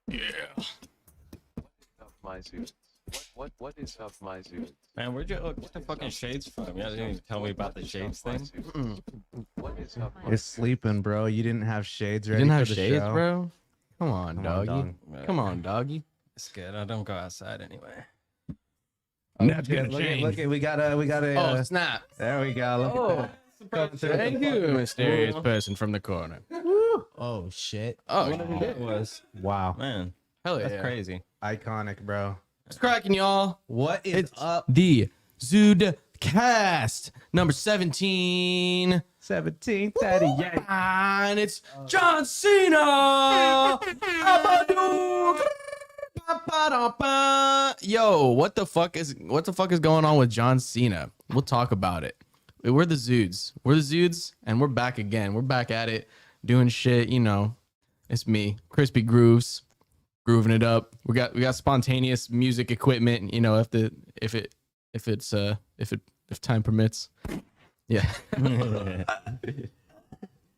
Yeah. My Zudes. What is up, my Zudes? Man, where'd you get the fucking shades from? You didn't even tell me about the shades thing. What is up, my You're sleeping, bro. You didn't have shades You ready didn't for have the shades, show. bro? Come on, Come on, doggy. dog. Come on, doggy. It's good. I don't go outside anyway. That's Yeah, gonna look at, change. look at, we got a. Oh, snap. There we go. Look Oh, at that. thank you, mysterious person from the corner. Oh shit. Oh, It was. Wow, Man, hell yeah. that's crazy. iconic, bro. It's cracking, y'all. What is It's up? the ZUDECAST number 17. 17, 30, yeah. And it's John Cena. Yo, what the fuck is going on with John Cena? We'll talk about it. We're the Zudes. We're the Zudes, and we're back again. We're back at it, doing shit. You know, it's me, Crispy Grooves, grooving it up. We got spontaneous music equipment. You know, if time permits. Yeah.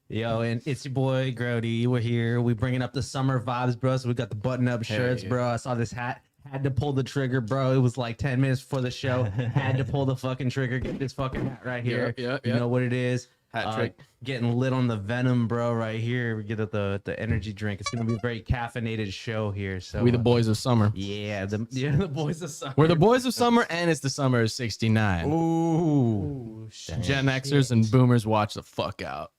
Yo, and it's your boy Grody. We're here. We bringing up the summer vibes, bro. So we got the button-up shirts, yeah. bro. I saw this hat. Had to pull the trigger, bro. It was like 10 minutes before the show. Had to pull the fucking trigger. Get this fucking hat right here. Yeah. You know what it is. Hat trick. Getting lit on the venom, bro, right here. We get the energy drink. It's gonna be a very caffeinated show here. So We the boys of summer. Yeah, the boys of summer. We're the boys of summer, and it's the summer of '69. Ooh. Gen Xers and Boomers watch the fuck out.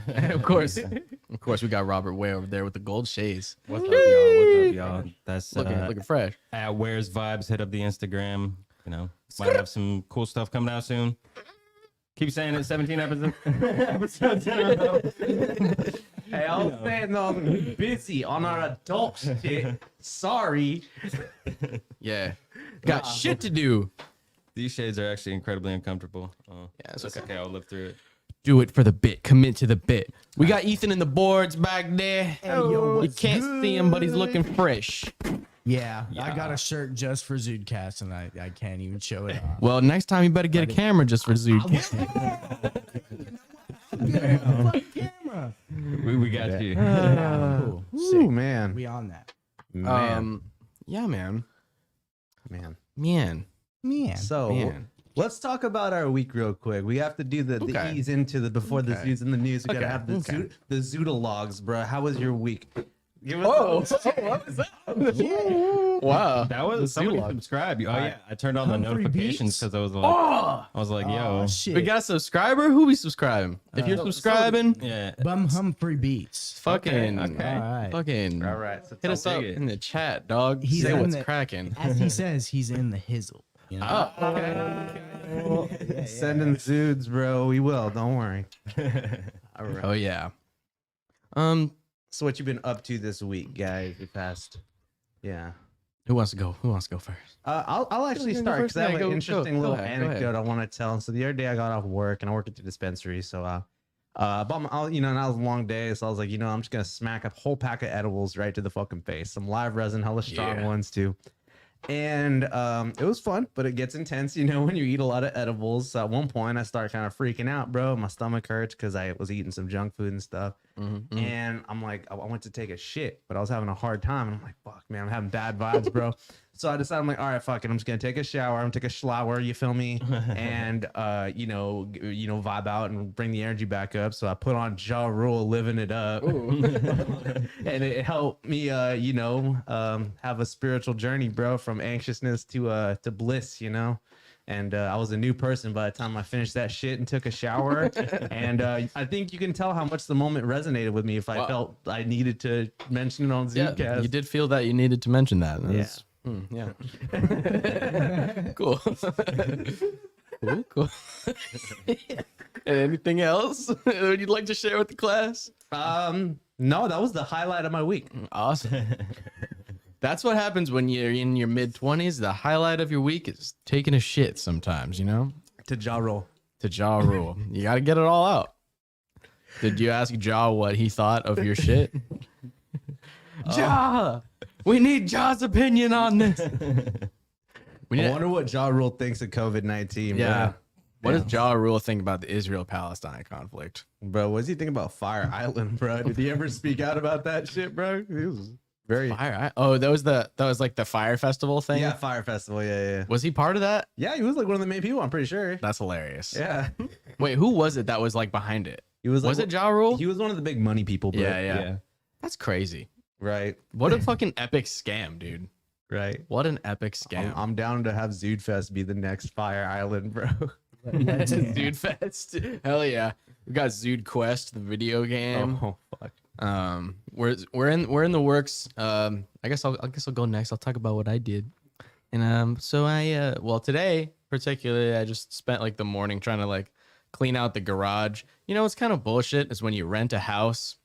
And of course, we got Robert Way over there with the gold shades, What's up, y'all? What's up, y'all? That's looking fresh. at Where's Vibes. Hit up the Instagram. You know, might have some cool stuff coming out soon. Keep saying it. 17 episodes. in a row. Hey, I was saying though, we busy on our adult shit. Sorry. Yeah, got shit to do. These shades are actually incredibly uncomfortable. Yeah, it's That's okay. I'll live through it. Do it for the bit. Commit to the bit. We got Ethan in the boards back there. Hey, yo, You what's can't see him, but he's looking fresh. Yeah, I got a shirt just for ZUDECAST and I can't even show it off. Well, next time you better get a camera just for Zood. Camera. We got you. Cool. Ooh, Sick. man. We on that. Yeah, man. Man. So Man. let's talk about our week real quick. We have to do the Okay. ease into the before the Okay. Zoods in the news. We gotta Okay. have the Okay. the Zoodalogs, bro. How was your week? Give us what was that? Wow. That was The somebody Zoolog. subscribed. Oh yeah, I turned on the Humphrey notifications Beats? because Oh, I was like, yo, Oh, shit. we got a subscriber. Who we subscribing? If you're subscribing, yeah. Bum Humphrey Beats. fucking, Okay. All right. fucking, All right. So hit us up dig it. in the chat, dog. He's Say in what's the- cracking. As he says, he's in the hizzle. You know? sending Zoods, bro. We will. Don't worry. All right. Oh yeah. So what you been up to this week, guys? The past. Yeah. Who wants to go? Who wants to go first? I'll actually Go start because I first. have Yeah, an go interesting ahead, little go anecdote ahead. I want to tell. So the other day I got off work and I work at the dispensary. So but and that was a long day. So I was like, I'm just gonna smack a whole pack of edibles right to the fucking face. Some live resin, hella strong Yeah. ones too. And it was fun, but it gets intense, when you eat a lot of edibles. So at one point I started kind of freaking out, bro. My stomach hurts because I was eating some junk food and stuff. Mm-hmm. And I'm like, I went to take a shit, but I was having a hard time. And I'm like, fuck, man, I'm having bad vibes, bro. So I decided, I'm like, all right, fuck it. I'm just going to take a shower. I'm going to take a shower, you feel me? And, vibe out and bring the energy back up. So I put on Ja Rule, living it up. And it helped me, have a spiritual journey, bro, from anxiousness to bliss, And I was a new person by the time I finished that shit and took a shower. And I think you can tell how much the moment resonated with me if I Wow. felt I needed to mention it on Yeah, ZUDECAST. you did feel that you needed to mention that. That's- yeah. Cool. Cool. And anything else would you like to share with the class? No, that was the highlight of my week. Awesome. That's what happens when you're in your mid-20s. The highlight of your week is taking a shit sometimes, To Ja Rule. To Ja Rule. You got to get it all out. Did you ask Ja what he thought of your shit? Ja! We need Ja's opinion on this. I wonder what Ja Rule thinks of COVID-19. Yeah. Bro. What does Ja Rule think about the Israel-Palestine conflict? Bro, what does he think about Fire Island, bro? Did he ever speak out about that shit, bro? He was very Oh, that was like the Fire Festival thing. Yeah, Fire Festival. Yeah. Was he part of that? Yeah, he was like one of the main people, I'm pretty sure. That's hilarious. Yeah. Wait, who was it that was like behind it? He was like, Was it Ja Rule? He was one of the big money people, bro. Yeah. That's crazy. Right. What a fucking epic scam, dude. Right. What an epic scam. I'm down to have ZUDEFest be the next Fire Island, bro. Zude Fest. Hell yeah. We got Zude Quest, the video game. Oh fuck. We're in the works. I guess I'll go next. I'll talk about what I did. And so today particularly I just spent like the morning trying to like clean out the garage. You know, it's kind of bullshit is when you rent a house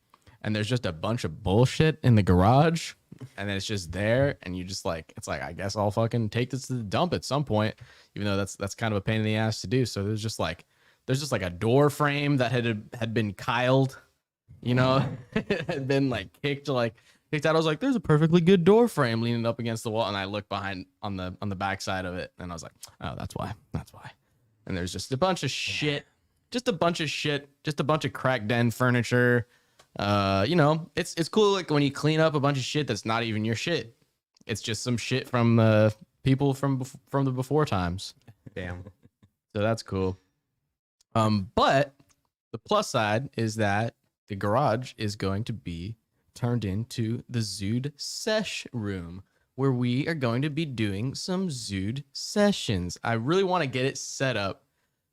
and there's just a bunch of bullshit in the garage and then it's just there and you just like, it's like, I guess I'll fucking take this to the dump at some point, even though that's kind of a pain in the ass to do. So there's just like a door frame that had been kiled, you know, it had been like kicked out. I was like, there's a perfectly good door frame leaning up against the wall. And I looked behind on the back side of it and I was like, oh, that's why. And there's just a bunch of shit, just a bunch of crack den furniture. You know, it's cool like when you clean up a bunch of shit that's not even your shit. It's just some shit from people from the before times. Damn. So that's cool. But the plus side is that the garage is going to be turned into the Zood Sesh room, where we are going to be doing some Zood sessions. I really want to get it set up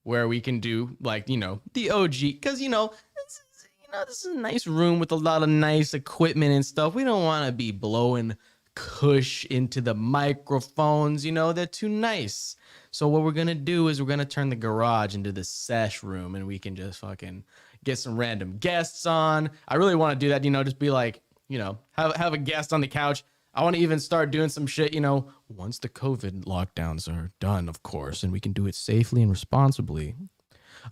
where we can do like, you know, the OG, because this is a nice room with a lot of nice equipment and stuff. We don't want to be blowing cush into the microphones, you know, they're too nice. So what we're going to do is we're going to turn the garage into the sesh room and we can just fucking get some random guests on. I really want to do that, you know, just be like, you know, have a guest on the couch. I want to even start doing some shit, you know, once the COVID lockdowns are done, of course, and we can do it safely and responsibly.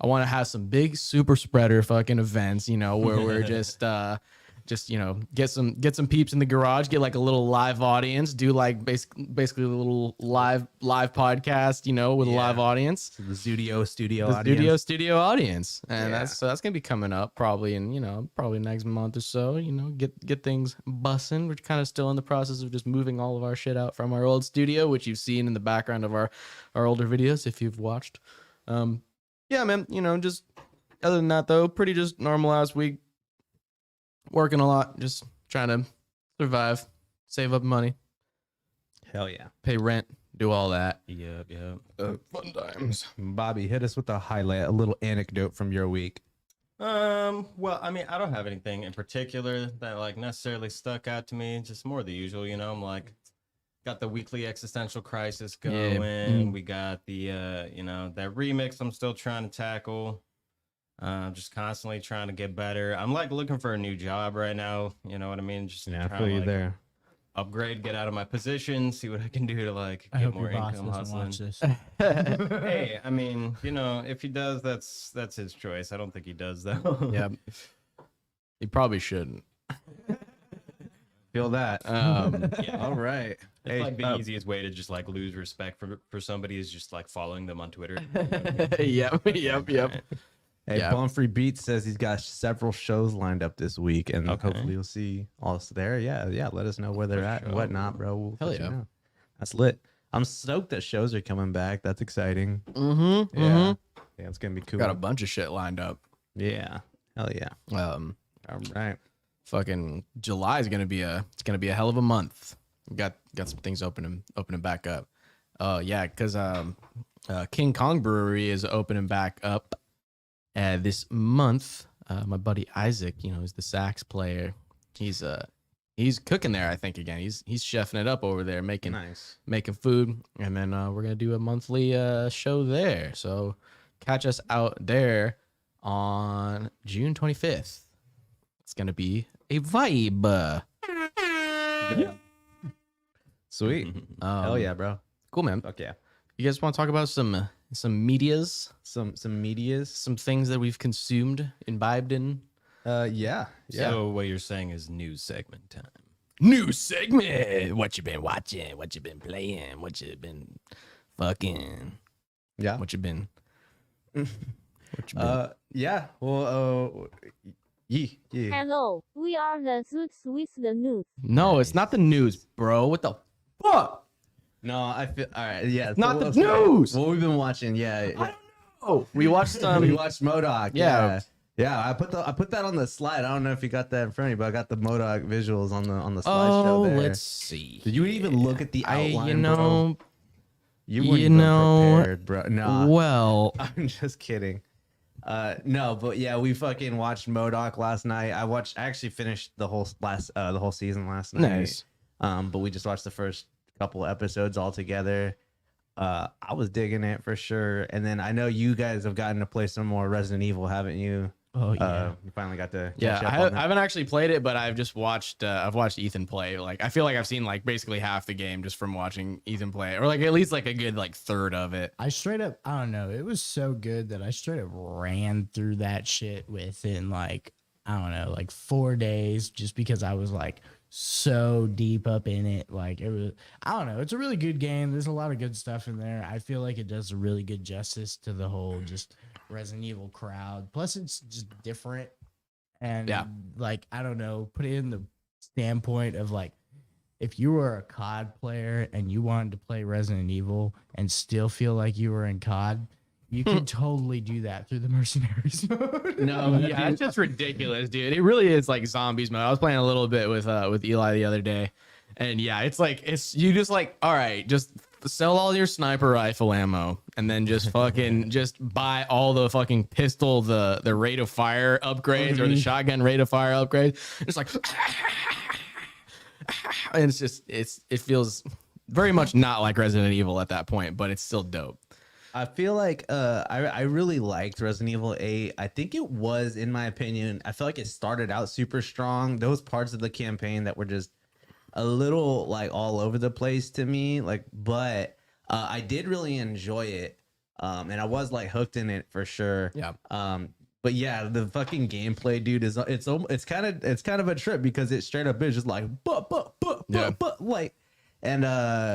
I want to have some big super spreader fucking events, you know, where we're just you know, get some peeps in the garage, get like a little live audience, do like basically a little live podcast, you know, with a live audience. So the studio audience. And that's gonna be coming up probably in, you know, probably next month or so, you know, get things bussing. We're kind of still in the process of just moving all of our shit out from our old studio, which you've seen in the background of our older videos if you've watched. Yeah, man, you know, just other than that though, pretty just normal ass week. Working a lot, just trying to survive, save up money. Hell yeah. Pay rent, do all that. Yep. Fun times. Bobby, hit us with a highlight, a little anecdote from your week. Well, I mean, I don't have anything in particular that like necessarily stuck out to me. Just more the usual, you know. I'm like, got the weekly existential crisis going. We got the you know, that remix I'm still trying to tackle. Just constantly trying to get better. I'm like looking for a new job right now. You know what I mean? Just Yeah, I trying feel to, you like, there. upgrade, get out of my position, see what I can do to like I get hope more your boss income doesn't watch hustling. this. Hey, I mean, you know, if he does, that's his choice. I don't think he does though. Yeah. You probably shouldn't. Feel that. Yeah. All right. It's like the easiest way to just like lose respect for somebody is just like following them on Twitter. Yep. Hey, Yeah. Bonfree Beats says he's got several shows lined up this week, and Okay. hopefully you'll see us there. Yeah. Let us know where they're at and sure. whatnot, bro. We'll Hell let you yeah. know. That's lit. I'm stoked that shows are coming back. That's exciting. Mm-hmm. Yeah. Yeah, it's gonna be cool. Got a bunch of shit lined up. Yeah. Hell yeah. All right. Fucking July is gonna be a hell of a month. Got some things opening back up. Yeah, because King Kong Brewery is opening back up this month. My buddy Isaac, you know, is the sax player. He's cooking there, I think, again. He's chefing it up over there, making food, and then we're gonna do a monthly show there. So catch us out there on June 25th. It's gonna be a vibe. Sweet. Hell yeah, bro. Cool, man. Fuck yeah. You guys want to talk about some medias, Some medias. some things that we've consumed, imbibed in? Yeah. So what you're saying is news segment time. New segment. What you been watching? What you been playing? What you been fucking? Yeah. What you been Yeah. Well, yeah. Hello, we are the Suits with the news. No, it's not the news, bro. What the fuck? No, I feel all right. Yeah, Not so the what- news. What we've been watching, yeah. Oh, we watched We watched MODOK. yeah. Yeah. I put that on the slide. I don't know if you got that in front of you, but I got the MODOK visuals on the slideshow there. let's see. Did you even look at the outline, bro? bro? You weren't you even know, prepared, bro. No, Well, I'm just kidding. No, but yeah, we fucking watched MODOK last night. I actually finished the whole season last night. nice. But we just watched the first couple episodes all together. I was digging it for sure. And then I know you guys have gotten to play some more Resident Evil, haven't you? Oh yeah. You finally got to Yeah, catch up I on that. haven't actually played it, but I've just watched. I've watched Ethan play. Like, I feel like I've seen like basically half the game just from watching Ethan play, or like at least like a good like third of it. I straight up, I don't know. It was so good that I straight up ran through that shit within like, I don't know, like 4 days just because I was like so deep up in it. Like it was, I don't know. It's a really good game. There's a lot of good stuff in there. I feel like it does a really good justice to the whole just Resident Evil crowd. Plus it's just different. And Yeah. like, I don't know, put it in the standpoint of like, if you were a COD player and you wanted to play Resident Evil and still feel like you were in COD, you could totally do that through the Mercenaries mode. No, Yeah, it's just ridiculous, dude. It really is like zombies mode. I was playing a little bit with Eli the other day, and yeah, it's like you just like, all right, just sell all your sniper rifle ammo and then just fucking just buy all the fucking pistol, the rate of fire upgrades or the shotgun rate of fire upgrades. It's like and it's just it feels very much not like Resident Evil at that point, but it's still dope. I feel like I really liked Resident Evil 8. I think it was, in my opinion, I feel like it started out super strong. Those parts of the campaign that were just a little like all over the place to me, like, but I did really enjoy it. And I was like hooked in it for sure. Yeah. But yeah, the fucking gameplay, dude, it's kind of a trip because it straight up is just like Yeah. like, and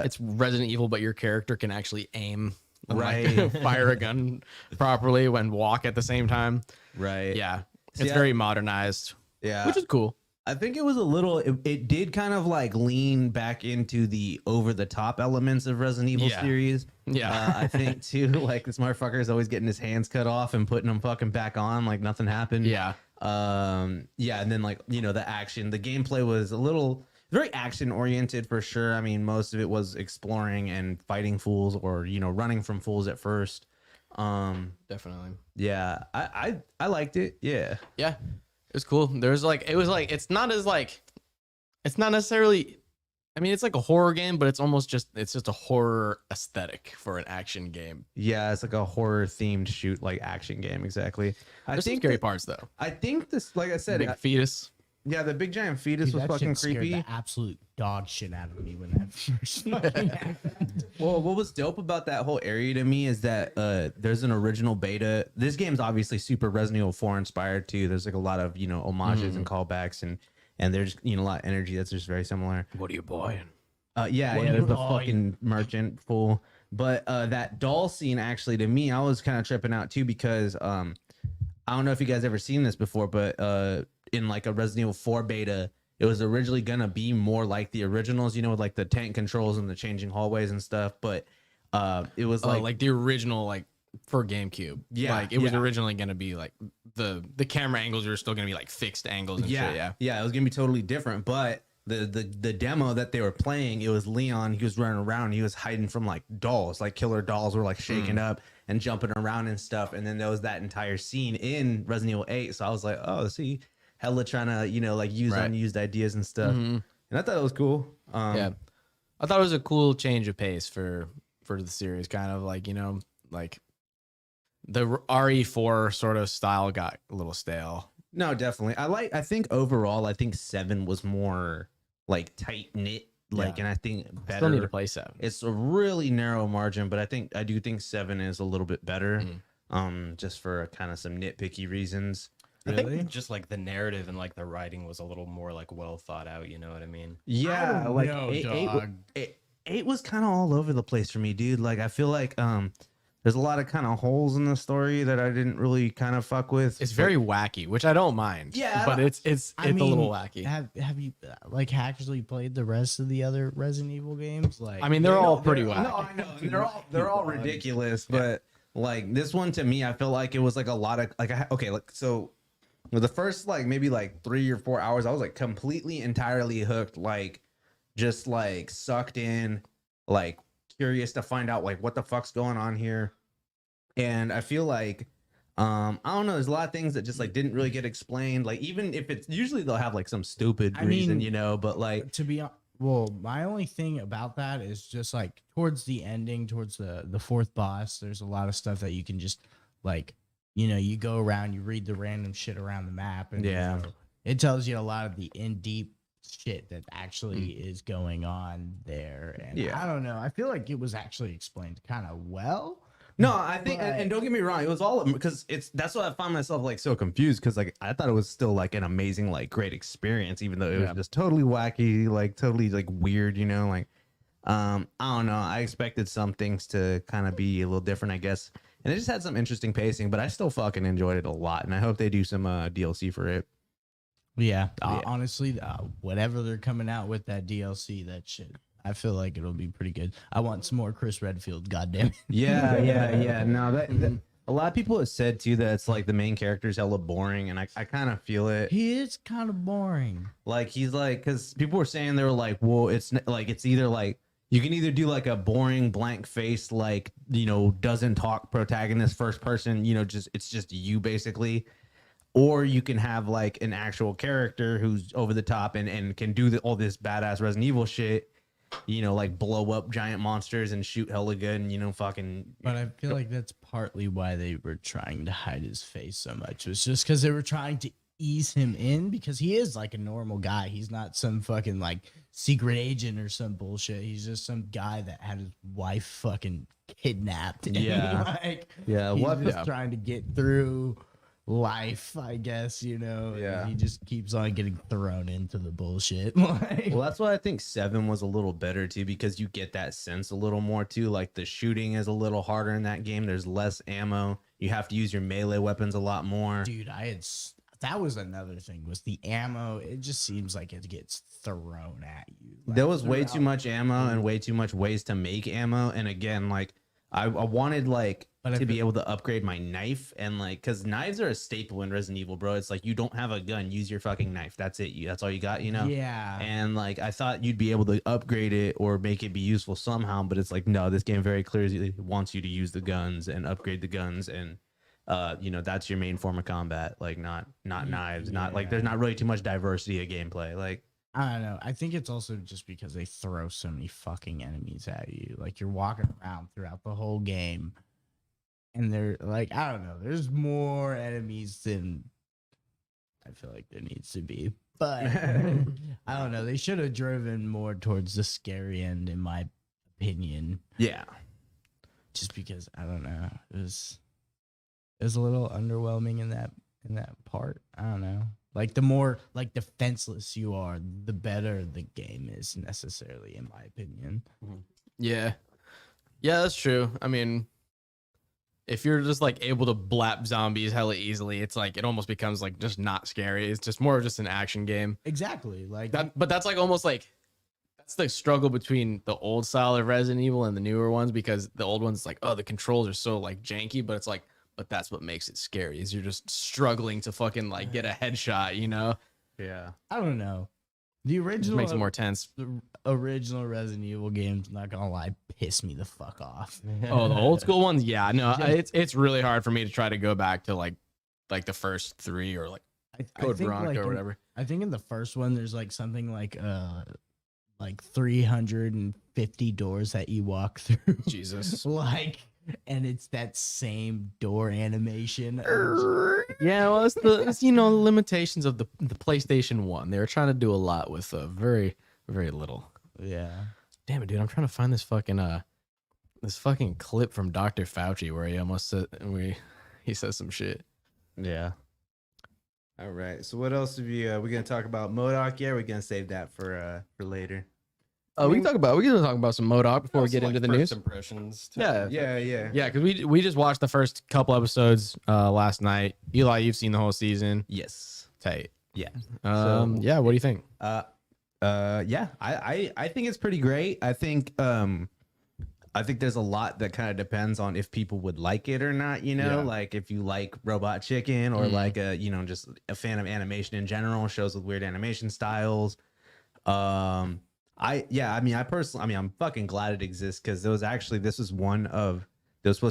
It's Resident Evil, but your character can actually aim, and, like, Right. fire a gun properly when walk at the same time. right, Yeah, See, it's very modernized, yeah, which is cool. I think it was a little. It did kind of like lean back into the over the top elements of Resident Evil Yeah. series. Yeah. I think too. Like this motherfucker is always getting his hands cut off and putting them fucking back on like nothing happened. Yeah, Yeah, and then like the action, the gameplay was a little very action oriented for sure. I mean, most of it was exploring and fighting fools or running from fools at first. definitely. Yeah, I liked it. Yeah. Yeah, it was cool. It's not necessarily. I mean, it's like a horror game, but it's just a horror aesthetic for an action game. Yeah, it's like a horror themed shoot like action game. Exactly. There's some scary parts though. I think this, like I said, Big fetus. yeah, the big giant fetus Dude, was that fucking shit scared creepy. the absolute dog shit out of me when that first fucking happened. Well, what was dope about that whole area to me is that there's an original beta. This game's obviously super Resident Evil 4 inspired too. There's like a lot of homages and callbacks and there's a lot of energy that's just very similar. What are you buying? Yeah, What yeah, are there's you the buying? fucking merchant fool. But that doll scene actually to me, I was kind of tripping out too because I don't know if you guys ever seen this before, but in like a Resident Evil 4 beta, it was originally gonna be more like the originals, with like the tank controls and the changing hallways and stuff. But it was Like the original, like for GameCube. Yeah, like it was yeah. originally gonna be like the camera angles are still gonna be like fixed angles and shit. Yeah. it was gonna be totally different. But the demo that they were playing, it was Leon. He was running around. He was hiding from like dolls, like killer dolls were like shaking up and jumping around and stuff. And then there was that entire scene in Resident Evil 8. So I was like, oh, see, hella trying to like use Right. unused ideas and stuff. And I thought it was cool. Yeah. I thought it was a cool change of pace for the series, kind of like, like the RE4 sort of style got a little stale. No, definitely. I think overall, I think 7 was more like tight knit. Like, Yeah. and I think better. Still need to play 7. It's a really narrow margin, but I do think 7 is a little bit better. Mm. Just for kind of some nitpicky reasons. I Really? think just like the narrative and like the writing was a little more like well thought out. You know what I mean? Yeah, No, dog. eight was kind of all over the place for me, dude. Like I feel like there's a lot of kind of holes in the story that I didn't really kind of fuck with. It's very wacky, which I don't mind. Yeah, I but don't- it's I a mean, little wacky. Have you like actually played the rest of the other Resident Evil games? Like, I mean, they're all pretty No, wacky. I know. They're all ridiculous, but like this one to me, I feel like it was like a lot of like so with the first like maybe like 3 or 4 hours, I was like completely entirely hooked, like just like sucked in, like curious to find out like what the fuck's going on here. And I feel like I don't know, there's a lot of things that just like didn't really get explained. Like even if it's usually they'll have like some stupid reason, you know, but like to be well, my only thing about that is just like towards the ending, towards the fourth boss, there's a lot of stuff that you can just like, you know, you go around, you read the random shit around the map, and Yeah. you know, it tells you a lot of the in deep shit that actually is going on there. And Yeah. I don't know, I feel like it was actually explained kind of well. no, I think, But- and don't get me wrong, it was all because that's why I found myself like so confused because like I thought it was still like an amazing, like great experience, even though it was just totally wacky, like totally like weird, you know, like I don't know. I expected some things to kind of be a little different, I guess, and it just had some interesting pacing, but I still fucking enjoyed it a lot, and I hope they do some DLC for it. Yeah, honestly, whatever they're coming out with that DLC, that shit, I feel like it'll be pretty good. I want some more Chris Redfield. Goddamn it. Yeah. No, that a lot of people have said too that it's like the main character's hella boring, and I kind of feel it. He is kind of boring. Like he's like, because people were saying they were like, well, it's either like you can either do like a boring blank face, like, you know, doesn't talk protagonist first person, you know, it's just you basically, or you can have like an actual character who's over the top and can do all this badass Resident Evil shit, you know, like blow up giant monsters and shoot hella good and, you know, fucking. But I feel like that's partly why they were trying to hide his face so much. It was just because they were trying to ease him in, because he is like a normal guy. He's not some fucking like secret agent or some bullshit. He's just some guy that had his wife fucking kidnapped. And Yeah. like, Yeah, he's what- just yeah. trying to get through life, I guess, you know. Yeah. And he just keeps on getting thrown into the bullshit. Like, Well, that's why I think 7 was a little better too, because you get that sense a little more too. Like the shooting is a little harder in that game. There's less ammo. You have to use your melee weapons a lot more. dude, that was another thing, was the ammo. It just seems like it gets thrown at you. There like, was way too throughout. much ammo and way too much ways to make ammo. And again, like I wanted like But I to be feel- able to upgrade my knife, and like, because knives are a staple in Resident Evil, bro. It's like you don't have a gun, use your fucking knife. That's it. That's all you got, you know. Yeah. And like I thought you'd be able to upgrade it or make it be useful somehow, but it's like no, this game very clearly wants you to use the guns and upgrade the guns, and you know, that's your main form of combat, like not knives, not like there's not really too much diversity of gameplay. Like I don't know. I think it's also just because they throw so many fucking enemies at you. Like you're walking around throughout the whole game, and they're like, I don't know. There's more enemies than I feel like there needs to be. But I don't know. They should have driven more towards the scary end, in my opinion. yeah. Just because I don't know. It was a little underwhelming in that part. I don't know. Like the more like defenseless you are, the better the game is necessarily, in my opinion. Yeah. Yeah, that's true. I mean, if you're just like able to blap zombies hella easily, it's like it almost becomes like just not scary. It's just more of just an action game. Exactly. Like That, but that's like almost like that's the struggle between the old style of Resident Evil and the newer ones, because the old ones like, oh, the controls are so like janky, but it's like, but that's what makes it scary, is you're just struggling to fucking like get a headshot, you know? Yeah. I don't know. The It original makes it more tense. the original Resident Evil games, not gonna lie, piss me the fuck off. Oh, the old school ones, yeah, no, it's really hard for me to try to go back to like the first 3 or like Code Veronica or whatever. I think in the first one there's like something like 350 doors that you walk through. Jesus. Like, and it's that same door animation. Yeah, well, it's you know, the limitations of the PlayStation 1. They were trying to do a lot with very, very little. Yeah. Damn it, dude! I'm trying to find this fucking clip from Dr. Fauci where he almost said he says some shit. Yeah. All right. So what else have you? We gonna talk about MODOK? Yeah, we're gonna save that for later. We can talk about some MODOK before we get into the news. Impressions. Yeah. Yeah. Because we just watched the first couple episodes last night. Eli, you've seen the whole season. Yes. Tight. Yeah. Yeah. What do you think? Yeah. I think it's pretty great. I think there's a lot that kind of depends on if people would like it or not, you know, Yeah. like if you like Robot Chicken or like just a fan of animation in general, shows with weird animation styles. I'm fucking glad it exists because there was supposed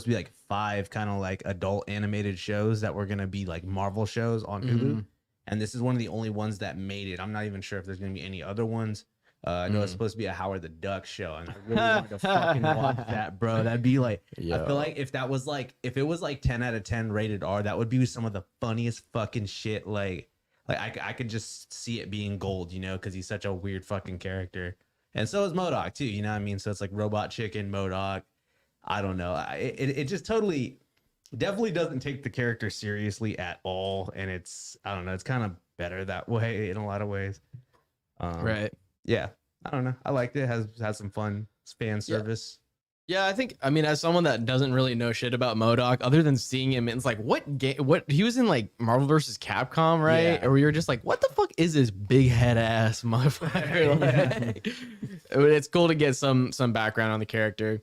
to be like 5 kind of like adult animated shows that were going to be like Marvel shows on Hulu. And this is one of the only ones that made it. I'm not even sure if there's going to be any other ones. I know it's supposed to be a Howard the Duck show, and I really wanted to fucking watch that, bro. That'd be like, I feel like if it was like 10 out of 10 rated R, that would be some of the funniest fucking shit. Like I could just see it being gold, you know, because he's such a weird fucking character. And so is MODOK too, you know what I mean? So it's like Robot Chicken, MODOK. I don't know. It just definitely doesn't take the character seriously at all, and it's kind of better that way in a lot of ways. Right. Yeah, I don't know. I liked it. Has some fun fan service. Yeah, I think, I mean, as someone that doesn't really know shit about MODOK, other than seeing him, it's like, what he was in like Marvel versus Capcom, right? Yeah. Or we were just like, what the fuck is this big head ass motherfucker? Like, it's cool to get some background on the character.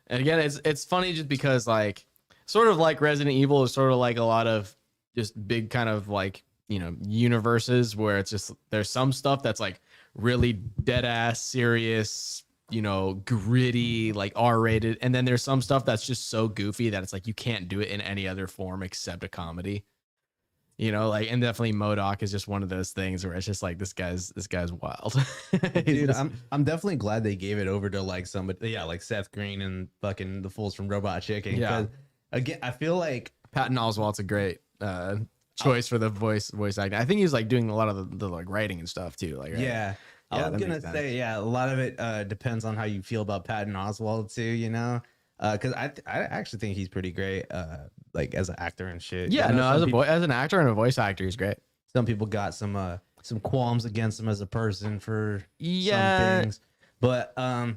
And again, it's funny just because like, sort of like Resident Evil is sort of like a lot of just big kind of like, you know, universes where it's just, there's some stuff that's like really dead ass serious, you know, gritty, like R-rated, and then there's some stuff that's just so goofy that it's like you can't do it in any other form except a comedy, you know, like, and definitely MODOK is just one of those things where it's just like this guy's wild. Dude, I'm definitely glad they gave it over to like somebody, like Seth Green and fucking the fools from Robot Chicken. Yeah. Again, I feel like Patton Oswalt's a great choice for the voice acting. I think he's like doing a lot of the like writing and stuff too. Like, right? Yeah, I was that gonna makes sense. say, a lot of it depends on how you feel about Patton Oswalt too, you know, because I actually think he's pretty great, like as an actor and shit. Yeah, I know no, as an actor and a voice actor, he's great. some people got some qualms against him as a person for some things, but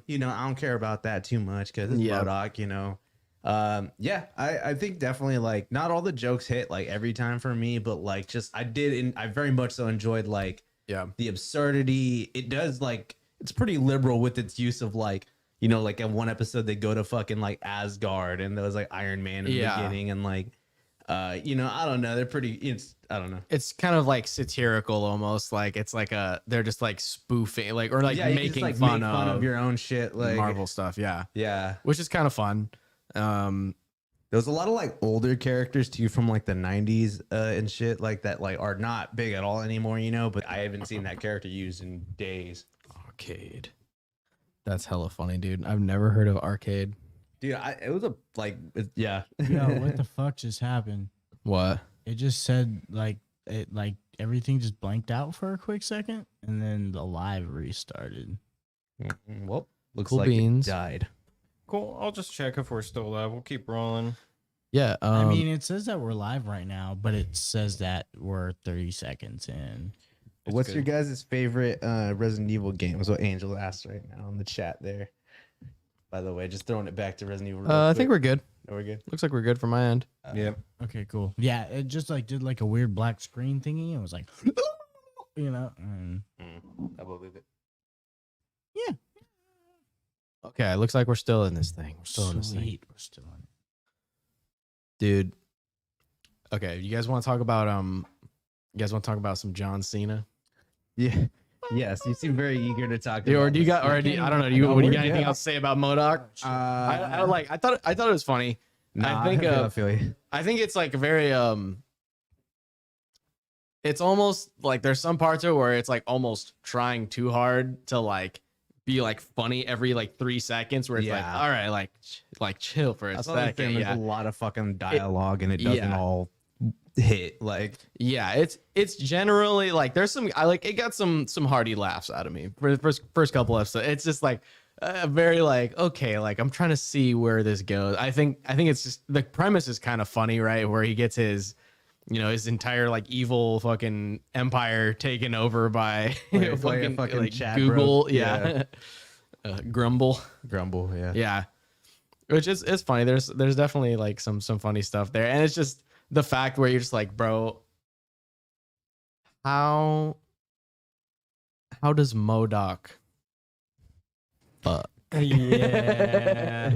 you know, I don't care about that too much because it's MODOK, you know. I think definitely like not all the jokes hit like every time for me, but like just I very much so enjoyed like the absurdity. It does like it's pretty liberal with its use of like, you know, like in one episode they go to fucking like Asgard and there was like Iron Man in the beginning and like you know, I don't know, I don't know. It's kind of like satirical almost, like it's like they're just like spoofing like or like making just, like, fun make fun of your own shit, like Marvel stuff, yeah, which is kind of fun. There was a lot of like older characters too from like the 90s and shit like that, like are not big at all anymore, you know, but I haven't seen that character used in days. Arcade. That's hella funny, dude. I've never heard of Arcade. Dude, it was Yo, what the fuck just happened? What? It just said like everything just blanked out for a quick second and then the live restarted. Well, looks Cool like beans. it died. Cool. I'll just check if we're still live. We'll keep rolling. Yeah. I mean, it says that we're live right now, but it says that we're 30 seconds in. What's your guys' favorite Resident Evil game? Is what Angel asked right now in the chat there. By the way, just throwing it back to Resident Evil. I think we're good. We're good. Looks like we're good from my end. Yep. Okay, cool. Yeah, it just like did like a weird black screen thingy. It was like, you know. I believe it. Yeah. Okay, looks like we're still in this thing. We're still in this thing. Sweet, we're still in it. Dude. Okay, you guys want to talk about some John Cena? Yeah. Yes, you seem very eager to talk. Or about do you this. got or do you, I don't know, do you got anything else to say about MODOK? I thought it was funny. Nah, I think I feel you. I think it's like very it's almost like there's some parts of it where it's like almost trying too hard to like be like funny every like 3 seconds where it's like, all right, like chill for a second. There's a lot of fucking dialogue and it doesn't all hit like it's generally like there's some it got some hearty laughs out of me for the first couple episodes. It's just like very like, okay, like I'm trying to see where this goes. I think it's just the premise is kind of funny, right? Where he gets his, you know, his entire like evil fucking empire taken over by fucking like Chad, Google. bro. Yeah. Grumble. Grumble, yeah. Yeah, which is it's funny. There's definitely like some funny stuff there, and it's just the fact where you're just like, bro, how does MODOK fuck? Yeah.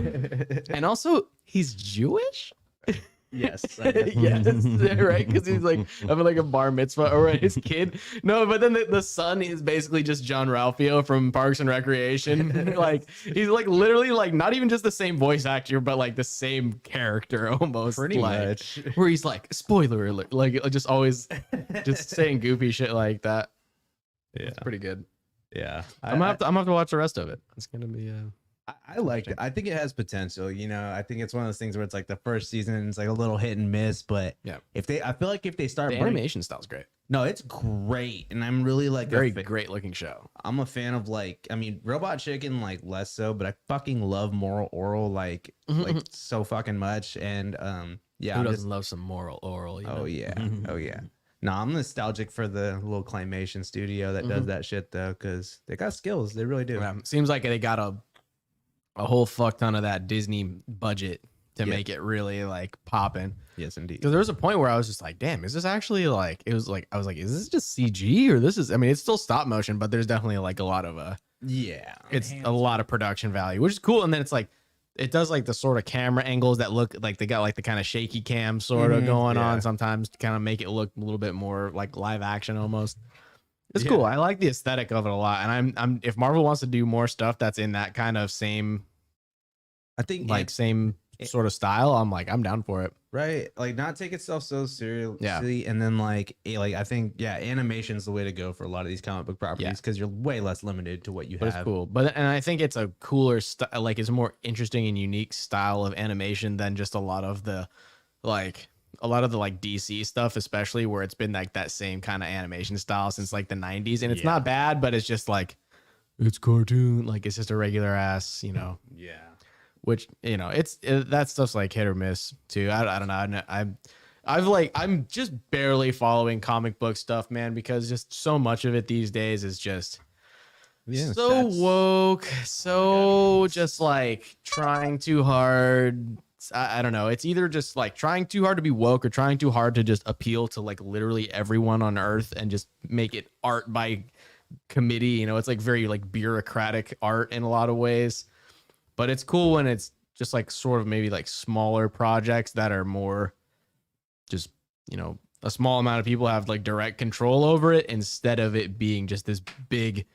And also, he's Jewish. Yes. Yes, right? Because he's like having like a bar mitzvah or his kid. No, but then the son is basically just John Ralphio from Parks and Recreation. Like he's like literally like not even just the same voice actor, but like the same character almost. Pretty like, much. Where he's like spoiler alert, like just always just saying goofy shit like that. Yeah. It's pretty good. Yeah. I'm gonna have to watch the rest of it. It's gonna be I liked it. I think it has potential. You know, I think it's one of those things where it's like the first season is like a little hit and miss, but Yeah. I feel like if they start the animation style's great. no, it's great, and I'm really like Very great looking show. I'm a fan of like, I mean, Robot Chicken like less so, but I fucking love Moral Oral like so fucking much, and yeah, Who I'm doesn't just, love some moral oral? You know? oh yeah, oh yeah. No, I'm nostalgic for the little claymation studio that does that shit though, because they got skills, they really do. Yeah, seems like they got a whole fuck ton of that Disney budget to make it really like popping. Yes, indeed. Because there was a point where I was just like, damn, is this actually like, it was like, I was like, is this just CG or this is, I mean, it's still stop motion, but there's definitely like a lot of, Yeah, it's a lot of production value, which is cool. And then it's like, it does like the sort of camera angles that look like they got like the kind of shaky cam sort of going yeah. on sometimes to kind of make it look a little bit more like live action almost. It's Yeah. cool. I like the aesthetic of it a lot. And I'm if Marvel wants to do more stuff that's in that kind of same I think like same sort of style, I'm down for it. right, like not take itself so seriously, Yeah. and then like I think animation's the way to go for a lot of these comic book properties because you're way less limited to what you But have. it's cool. But and I think it's a cooler like it's a more interesting and unique style of animation than just a lot of the like DC stuff, especially where it's been like that same kind of animation style since like the 90s. And it's not bad, but it's just like it's cartoon, like it's just a regular ass, you know. Yeah. Which, you know, that stuff's like hit or miss too. I don't know. I'm just barely following comic book stuff, man, because just so much of it these days is just so woke, so just like trying too hard. I don't know. It's either just like trying too hard to be woke or trying too hard to just appeal to like literally everyone on earth and just make it art by committee. You know, it's like very like bureaucratic art in a lot of ways. But it's cool when it's just like sort of maybe like smaller projects that are more just, you know, a small amount of people have like direct control over it instead of it being just this big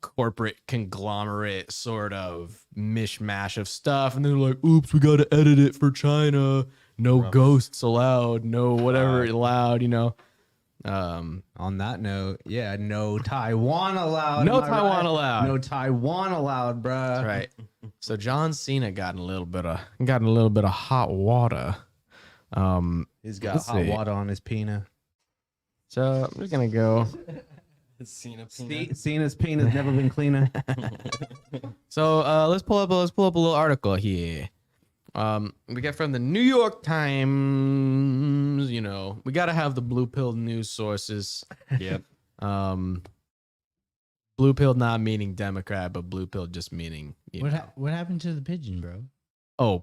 corporate conglomerate sort of mishmash of stuff. And they're like, oops, we got to edit it for China. No ghosts allowed. No whatever allowed, you know. On that note, yeah, no Taiwan allowed. No am I Taiwan right? allowed. No Taiwan allowed, bruh. That's right. So John Cena got in a little bit of hot water. He's got Let's hot see. water on his penis. So I'm just gonna go. Cena's penis never been cleaner. So let's pull up a little article here. We got from the New York Times. You know, we gotta have the blue pill news sources. Yep. Blue pill not meaning Democrat, but blue pill just meaning you know. What happened to the pigeon, bro? Oh,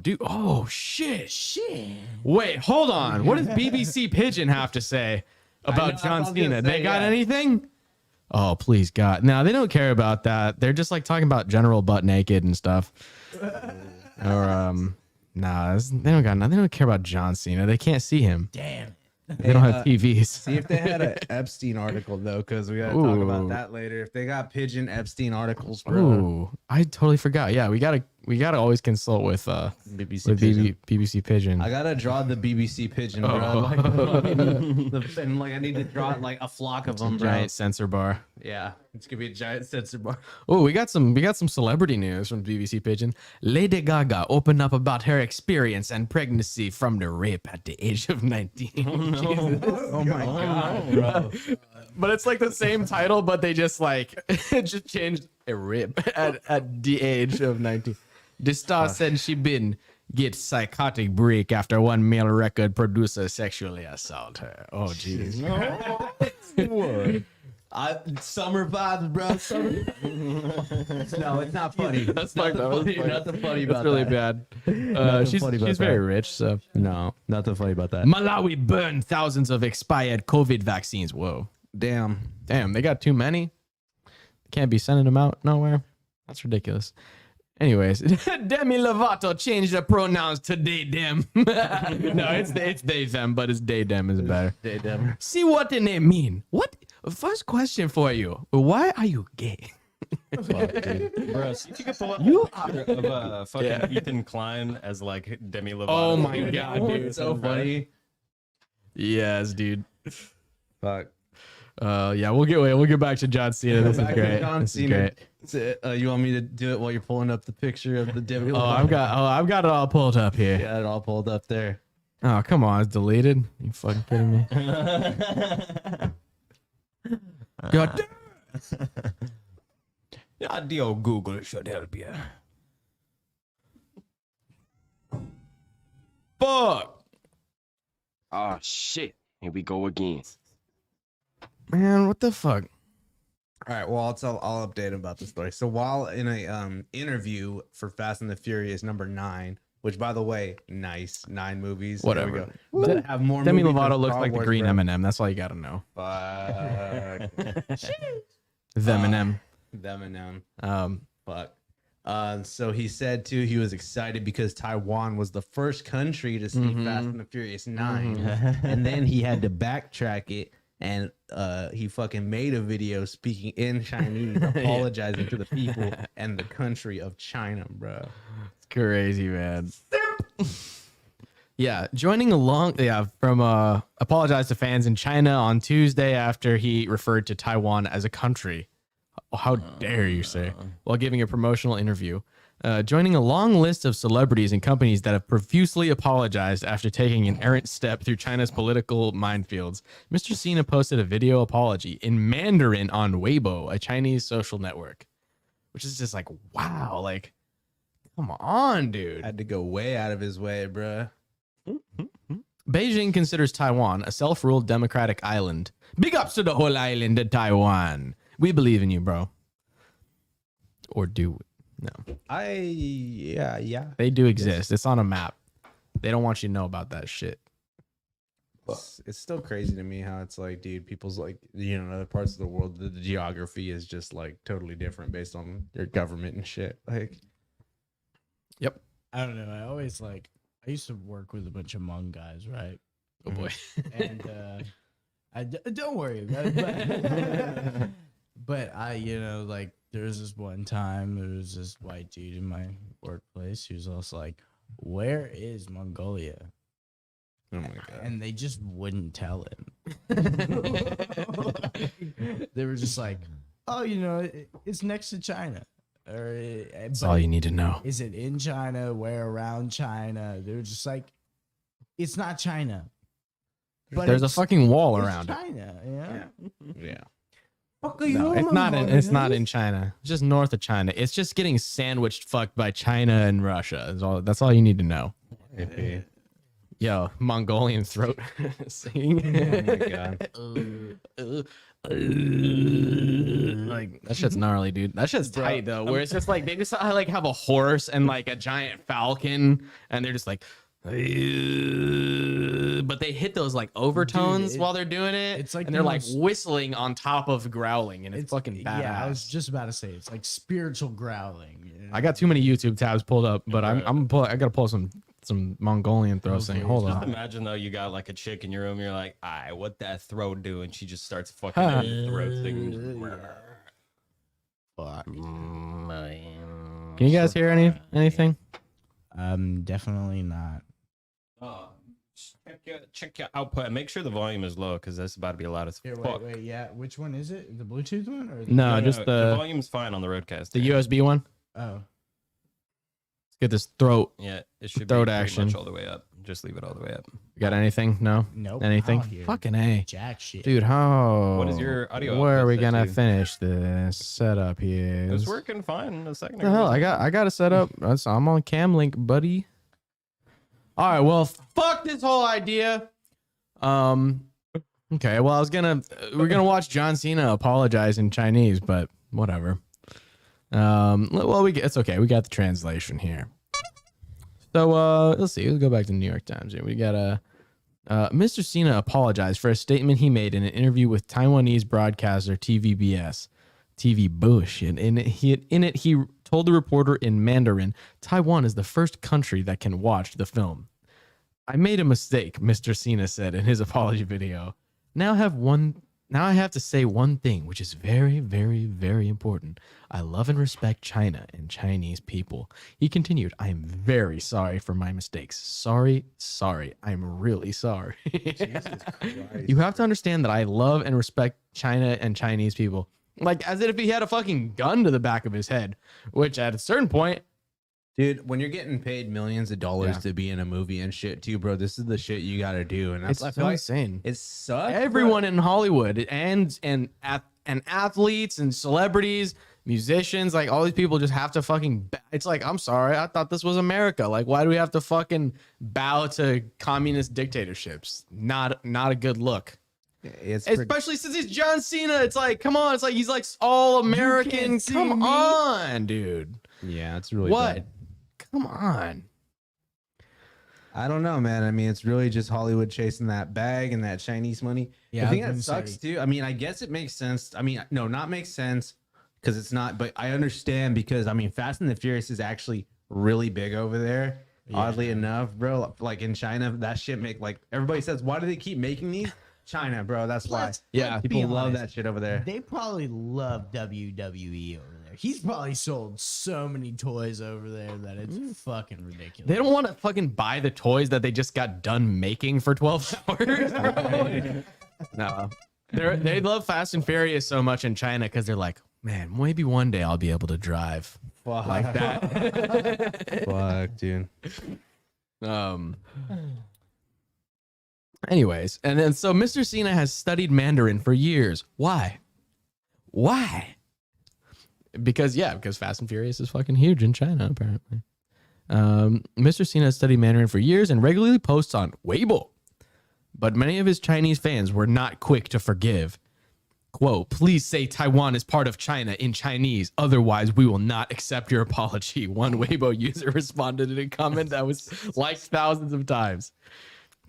dude. Oh, shit. Wait, hold on. What does BBC Pigeon have to say about John Cena? They got anything? Oh, please, God. No, they don't care about that. They're just like talking about general butt naked and stuff. Or, nah, they don't got nothing. They don't care about John Cena. They can't see him. Damn. They don't have TVs. See if they had an Epstein article though, because we gotta talk about that later. If they got pigeon Epstein articles, bro. Ooh, I totally forgot. Yeah, we gotta always consult with BBC pigeon. BBC Pigeon. I gotta draw the BBC pigeon, bro. Oh. And like I need to draw like a flock of them, bro. Giant sensor bar. Yeah, it's gonna be a giant sensor bar. Oh, we got some celebrity news from BBC Pigeon. Lady Gaga opened up about her experience and pregnancy from the rape at the age of 19. Oh my god, bro. But it's like the same title, but they just like just changed a rape at the age of 19. The star said she been get psychotic break after one male record producer sexually assault her. Oh jeez. Summer vibes, bro. Summer. No, it's not funny. That's fucked up. Nothing funny about That's really that. bad. She's funny about very that. rich, so. No, nothing funny about that. Malawi burned thousands of expired COVID vaccines. Whoa. Damn. Damn, they got too many. Can't be sending them out nowhere. That's ridiculous. Anyways, Demi Lovato changed the pronouns to they them. No, it's they them, but it's they them is better. They them. See what the name mean? What? First question for you. Why are you gay? Bro, see if you could pull up You a picture of fucking Ethan Klein as like Demi Lovato. Oh my god, dude. It's so funny. Yes, dude. Fuck. Yeah, we'll get back to John Cena. This is Back to great. John This is Cena. great. You want me to do it while you're pulling up the picture of the Demi Oh, Lovato? I've got it all pulled up here. Got it all pulled up there. Oh, come on, it's deleted. You fucking kidding me? God damn. Yeah, the old Google should help you. Fuck. Oh shit. Here we go again. Man, what the fuck? All right. Well, I'll update him about the story. So while in a interview for Fast and the Furious #9, which by the way, nice 9 movies. There we Whatever. go. That have more Demi movies than Lovato looks Star like the Wars, green bro. M&M. That's all you gotta know. Fuck. The M&M. Them and them. Fuck. So he said too, he was excited because Taiwan was the first country to see Fast and the Furious 9, and then he had to backtrack it, and he fucking made a video speaking in Chinese, apologizing to the people and the country of China, bro. It's crazy, man. Yeah, joining along. Yeah, from apologize to fans in China on Tuesday after he referred to Taiwan as a country. How dare you, say? While giving a promotional interview. Joining a long list of celebrities and companies that have profusely apologized after taking an errant step through China's political minefields, Mr. Cena posted a video apology in Mandarin on Weibo, a Chinese social network, which is just like, wow, like, come on, dude. Had to go way out of his way, bro. Beijing considers Taiwan a self-ruled democratic island. Big ups to the whole island of Taiwan. We believe in you, bro. Or do no? Yeah. They do exist. It's on a map. They don't want you to know about that shit. It's still crazy to me how it's like, dude, people's like, in other parts of the world, the geography is just like totally different based on their government and shit. Like, Yep. I don't know. I used to work with a bunch of Hmong guys, right? Oh boy. And don't worry about it. But I, like there was this one time there was this white dude in my workplace who's also like, "Where is Mongolia?" oh my god. And they just wouldn't tell him. They were just like, "Oh, it's next to China." Or That's all you need to know. is it in China? Where around China? They were just like, it's not China. But There's a it's- fucking wall it's around it. China, yeah. Yeah. No, it's not in China. It's just north of China. It's just getting sandwiched fucked by China and Russia. That's all you need to know. Yo, Mongolian throat singing. Oh my god. Like that shit's gnarly, dude. That shit's tight though. Where it's just like they just like have a horse and like a giant falcon, and they're just like, but they hit those like overtones Dude, while they're doing it. it's like and the they're like most- whistling on top of growling, and it's fucking badass. Yeah, I was just about to say it's like spiritual growling. I got too many YouTube tabs pulled up, but I gotta pull some Mongolian throat singing. Hold Just on. imagine though, you got like a chick in your room. You're like, "Alright, what that throat do?" And she just starts fucking throat singing. Fuck. Can you guys hear anything? Definitely not. Check your output and make sure the volume is low because that's about to be loud as Here, fuck. wait, yeah. Which one is it? The Bluetooth one or the No, No, just the the volume's fine on the roadcast. USB one. Oh, Let's get this throat. Yeah, it should Throat be pretty action. much all the way up. Just leave it all the way up. You got anything? No. nope. Anything? I don't hear Fucking A. jack shit. Dude, how? What is your audio Where are output we set gonna to? finish this setup here? It was working fine a second What the hell? I got it set up. I'm on Cam Link, buddy. All right. Well, fuck this whole idea. Okay, well, we're gonna watch John Cena apologize in Chinese, but whatever. Well, it's okay. We got the translation here. So let's see. Let's go back to the New York Times here. We got Mr. Cena apologized for a statement he made in an interview with Taiwanese broadcaster TVBS. TV bullshit. In it, he told the reporter in Mandarin, Taiwan is the first country that can watch the film. I made a mistake, Mr. Cena said in his apology video. Now I have to say one thing, which is very, very, very important. I love and respect China and Chinese people. He continued, I am very sorry for my mistakes. Sorry. I'm really sorry. You have to understand that I love and respect China and Chinese people. Like, as if he had a fucking gun to the back of his head, which at a certain point, dude, when you're getting paid millions of dollars to be in a movie and shit too, bro, this is the shit you got to do. And that's it's so insane. It sucks. Everyone in Hollywood and athletes and celebrities, musicians, like all these people just have to fucking. It's like, I'm sorry, I thought this was America. Like, why do we have to fucking bow to communist dictatorships? Not a good look. Especially since he's John Cena. It's like, come on. It's like he's like all American. Come on, dude. Yeah, it's really what? bad. Come on. I don't know, man. I mean, it's really just Hollywood chasing that bag and that Chinese money. Yeah, I think I was that gonna sucks say- too. I mean, I guess it makes sense. I mean, no, not makes sense because it's not, but I understand because I mean, Fast and the Furious is actually really big over there. Yeah. Oddly enough, bro, like in China, that shit make like everybody says, why do they keep making these? China, bro. That's why. Yeah, People be love honest. that shit over there. They probably love WWE over there. He's probably sold so many toys over there that it's fucking ridiculous. They don't want to fucking buy the toys that they just got done making for 12 hours. No. They love Fast and Furious so much in China because they're like, man, maybe one day I'll be able to drive like that. Fuck, dude. Anyways, and then so Mr. Cena has studied Mandarin for years. Why? Because Fast and Furious is fucking huge in China, apparently. Mr. Cena has studied Mandarin for years and regularly posts on Weibo. But many of his Chinese fans were not quick to forgive. Quote, please say Taiwan is part of China in Chinese. Otherwise, we will not accept your apology. One Weibo user responded in a comment that was liked thousands of times.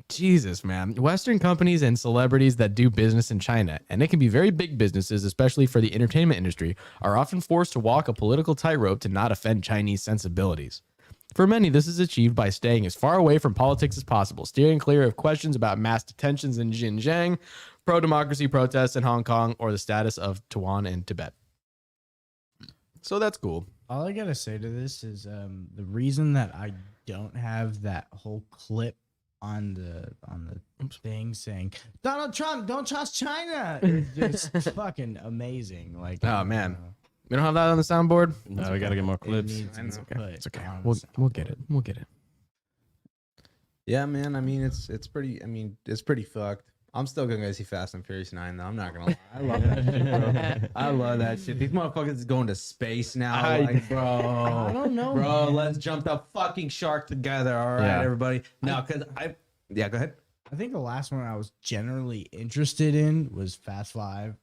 Jesus, man. Western companies and celebrities that do business in China, and it can be very big businesses, especially for the entertainment industry, are often forced to walk a political tightrope to not offend Chinese sensibilities. For many, this is achieved by staying as far away from politics as possible, steering clear of questions about mass detentions in Xinjiang, pro-democracy protests in Hong Kong, or the status of Taiwan and Tibet. So that's cool. All I gotta say to this is the reason that I don't have that whole clip on the thing saying Donald Trump don't trust China is just fucking amazing. Like, Oh, man. We don't have that on the soundboard? No, we gotta get more clips. It's okay. We'll get it. We'll get it. Yeah, man. I mean, it's pretty. I mean, it's pretty fucked. I'm still gonna go see Fast and Furious 9 though. I'm not gonna lie. I love that shit, bro. I love that shit. These motherfuckers is going to space now. Like, bro. I don't know, Bro, man. let's jump the fucking shark together. All right, Yeah. everybody. No, because yeah, go ahead. I think the last one I was generally interested in was Fast 5.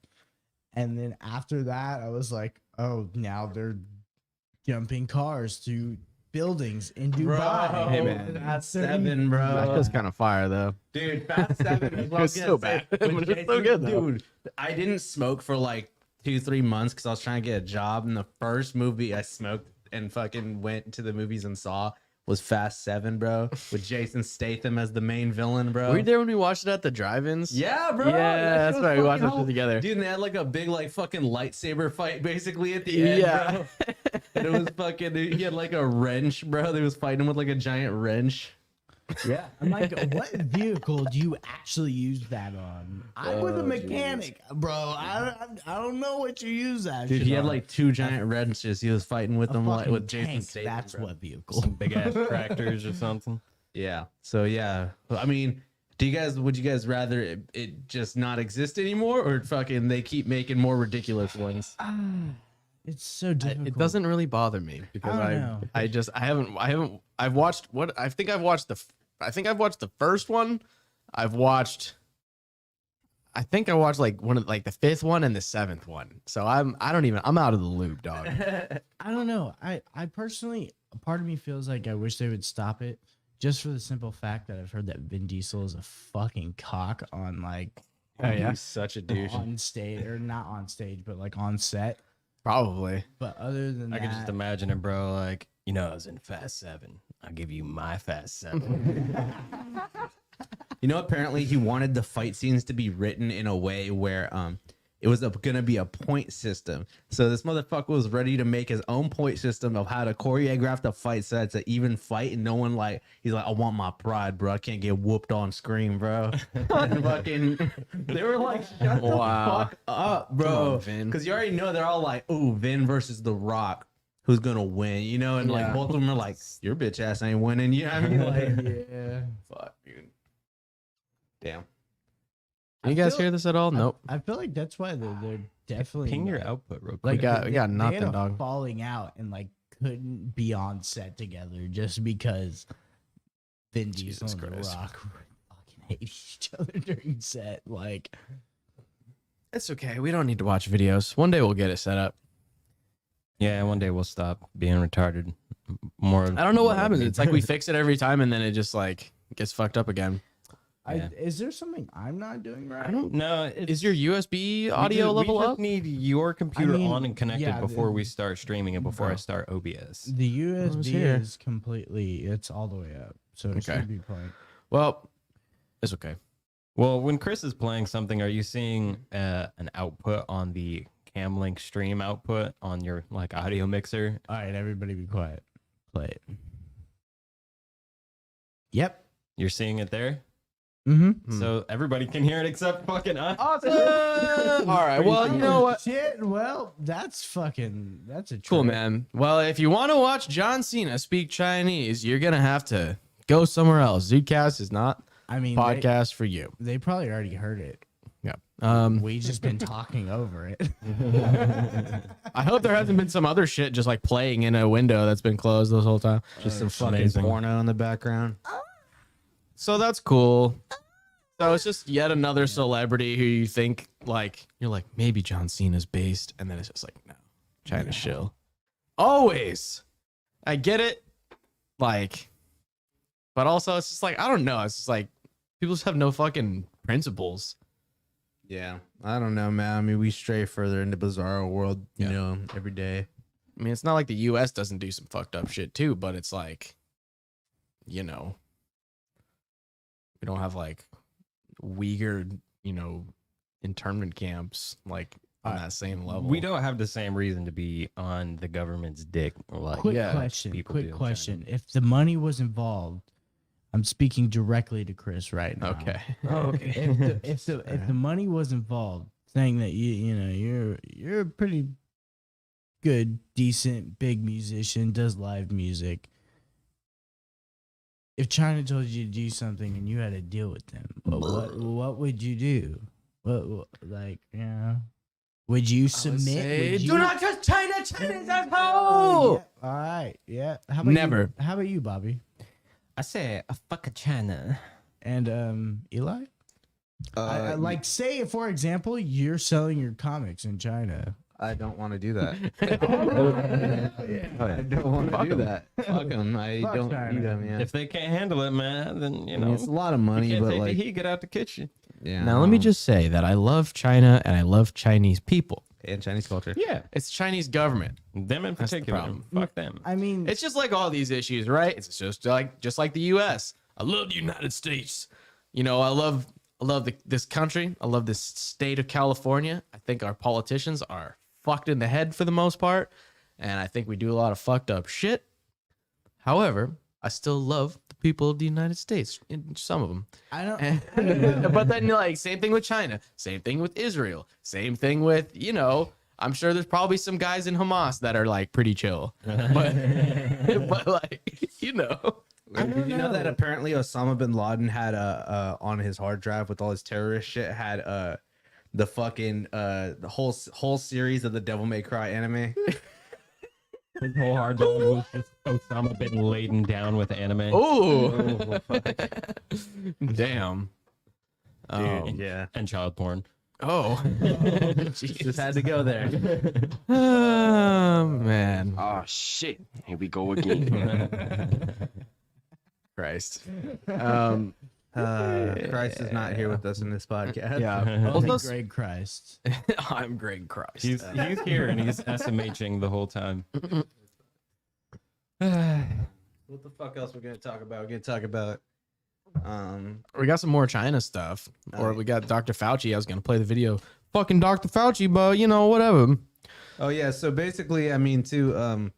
And then after that, I was like, oh, now they're jumping cars to buildings in Dubai. Hey, man. That's 7, bro. That was kind of fire, though. Dude, Fast 7 is what I It's was so gonna say. bad, When but it's so Jason- good, though. Dude, I didn't smoke for like 2-3 months because I was trying to get a job. And the first movie I smoked and fucking went to the movies and saw was Fast 7, bro, with Jason Statham as the main villain, bro. Were you there when we watched it at the drive-ins? Yeah, bro. Yeah, that that's shit was right. We watched fucking that shit together. Dude, and they had like a big, like, fucking lightsaber fight basically at the end, Yeah. bro. And it was fucking, he had like a wrench, bro. They was fighting with like a giant wrench. Yeah. I'm like, what vehicle do you actually use that on? I was a mechanic, bro. I don't know what you use that Dude, shit he had on. like 2 giant wrenches. He was fighting with A them, like fucking with Jason tank, Statham. that's bro. what vehicle. Some big ass tractors or something. Yeah. So yeah, I mean, would you guys rather it just not exist anymore, or fucking they keep making more ridiculous ones? It's so difficult. It doesn't really bother me because I don't know. I've watched what I think I've watched the first one. I've watched I think I watched like one of like the 5th one and the 7th one. So I'm out of the loop, dog. I don't know. I personally, a part of me feels like I wish they would stop it, just for the simple fact that I've heard that Vin Diesel is a fucking cock on like Oh yeah, He's such a douche. on stage, or not on stage, but like on set. probably. But other than I that, can just imagine it, bro. Like, you know, I was in Fast 7. I'll give you my Fast 7. You know, apparently he wanted the fight scenes to be written in a way where it was gonna be a point system. So this motherfucker was ready to make his own point system of how to choreograph the fight so it's an even fight, and no one like he's like, I want my pride, bro. I can't get whooped on screen, bro. And fucking, they were like, shut the fuck up, Come bro. on, Vin. Because you already know they're all like, ooh, Vin versus The Rock. Who's gonna win? You know, and like Yeah. both of them are like, your bitch ass ain't winning. You know what I mean? Like, yeah. fuck, dude. Damn. You guys feel- hear this at all? Nope. I feel like that's why they're definitely Ping your like, output real We quick. got they had nothing, a dog. falling out and like couldn't be on set together just because Vin Diesel Jesus and The Christ. Rock fucking hate each other during set. Like, It's okay. We don't need to watch videos. One day we'll get it set up. Yeah, one day we'll stop being retarded. More. I don't know what happens. It's like we fix it every time and then it just like gets fucked up again. Yeah. is there something I'm not doing right? I don't. No, Is your USB audio level we up? just need your computer mean, on and connected yeah, before we start streaming and before I Oh. start OBS. The USB here. is completely, it's all the way up. So it Okay. should be fine. Well, it's okay. Well, when Chris is playing something, are you seeing an output on the Camlink stream output on your like audio mixer? All right, everybody be quiet. Play it. Yep. You're seeing it there, Mm-hmm. so everybody can hear it except fucking us. Awesome. All right. Well, you know what? Shit. Well, that's a Cool, trick. man. Well, if you want to watch John Cena speak Chinese, you're gonna have to go somewhere else. ZUDECAST is not I mean, podcast for you. They probably already heard it. Yeah. We just been talking over it. I hope there hasn't been some other shit just like playing in a window that's been closed this whole time. Just some fucking amazing. porno in the background. So that's cool. So it's just yet another celebrity who you think like you're like maybe John Cena's based, and then it's just like no, China's shill. Always, I get it, like, but also it's just like I don't know. It's just like people just have no fucking principles. Yeah, I don't know, man. I mean, we stray further into bizarro world, you Yeah. know, every day. I mean, it's not like the U.S. doesn't do some fucked up shit too, but it's like, you know, we don't have like Uyghur, you know, internment camps like on that same level. We don't have the same reason to be on the government's dick. Like, Quick yeah, question. people do Quick in question. If the money was involved, I'm speaking directly to Chris right now. Okay. If the money was involved, saying that you know you're a pretty good, decent, big musician, does live music. If China told you to do something and you had to deal with them, what would you do? What like, you know, would you submit? Would you- do not touch China. China's Oh, asshole. yeah. All right, yeah. How about Never. You? How about you, Bobby? I say a fuck China. And Eli? I like say for example, you're selling your comics in China. I don't want to do that. I don't want to do that. Fuck them. I Fuck don't China. need them. Yeah. If they can't handle it, man, then you I know mean, it's a lot of you money, can't but take like, the heat. Get out the kitchen. yeah. Now let me just say that I love China and I love Chinese people. and Chinese culture. Yeah, It's Chinese government. them in That's the particular. problem. Fuck them. I mean, It's just like all these issues, right? It's just like the U.S. I love the United States. You know, I love this country. I love this state of California. I think our politicians are fucked in the head for the most part, and I think we do a lot of fucked up shit. However, I still love the people of the United States. Some of them. I don't. But then, like, same thing with China, same thing with Israel, same thing with, you know, I'm sure there's probably some guys in Hamas that are like pretty chill, but like, you know, Did you know that apparently Osama bin Laden had on his hard drive with all his terrorist shit had the fucking the whole series of the Devil May Cry anime. His whole hard drive was just Osama bin Laden down with anime. oh, damn. Yeah. and child porn. Oh, Just had to go there. oh man, Oh shit. Here we go again. Christ. Christ is not here with us in this podcast. Yeah. Well, Only those- Greg Christ. I'm Greg Christ. He's here and he's SMHing the whole time. What the fuck else we're gonna talk about? We're gonna talk about We got some more China stuff, or Alright. we got Dr. Fauci. I was gonna play the video, fucking Dr. Fauci, but you know, whatever. oh yeah, so basically I mean to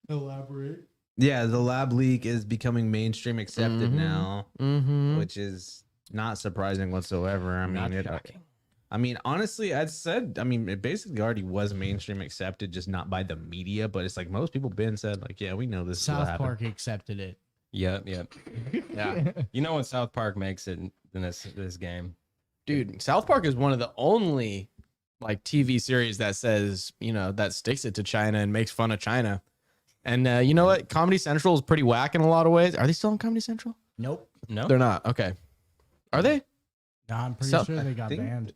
Elaborate. yeah, the lab leak is becoming mainstream accepted Mhm. now, Mm-hmm. which is not surprising whatsoever. I mean, honestly, I mean, it basically already was mainstream accepted, just not by the media. But it's like most people been said, like, yeah, we know this is what South happened. Park accepted it. Yep. Yeah, You know when South Park makes it in this game. dude, South Park is one of the only like TV series that says, you know, that sticks it to China and makes fun of China. And you know what? Comedy Central is pretty whack in a lot of ways. Are they still on Comedy Central? Nope. No. They're not. Okay. Are they? No, I'm pretty So- sure they got think- banned.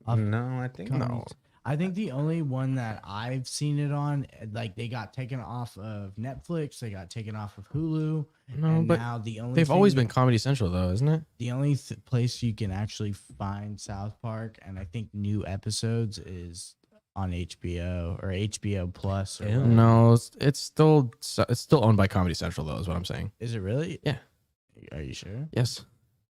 No, I think No. I think the only one that I've seen it on, like they got taken off of Netflix, they got taken off of Hulu, No, and but now the only they've always thing- been Comedy Central though, isn't it? the only place you can actually find South Park, and I think new episodes is on HBO or HBO Plus. Or Ew. whatever. No, it's still owned by Comedy Central though, is what I'm saying. Is it really? Yeah. Are you sure? Yes.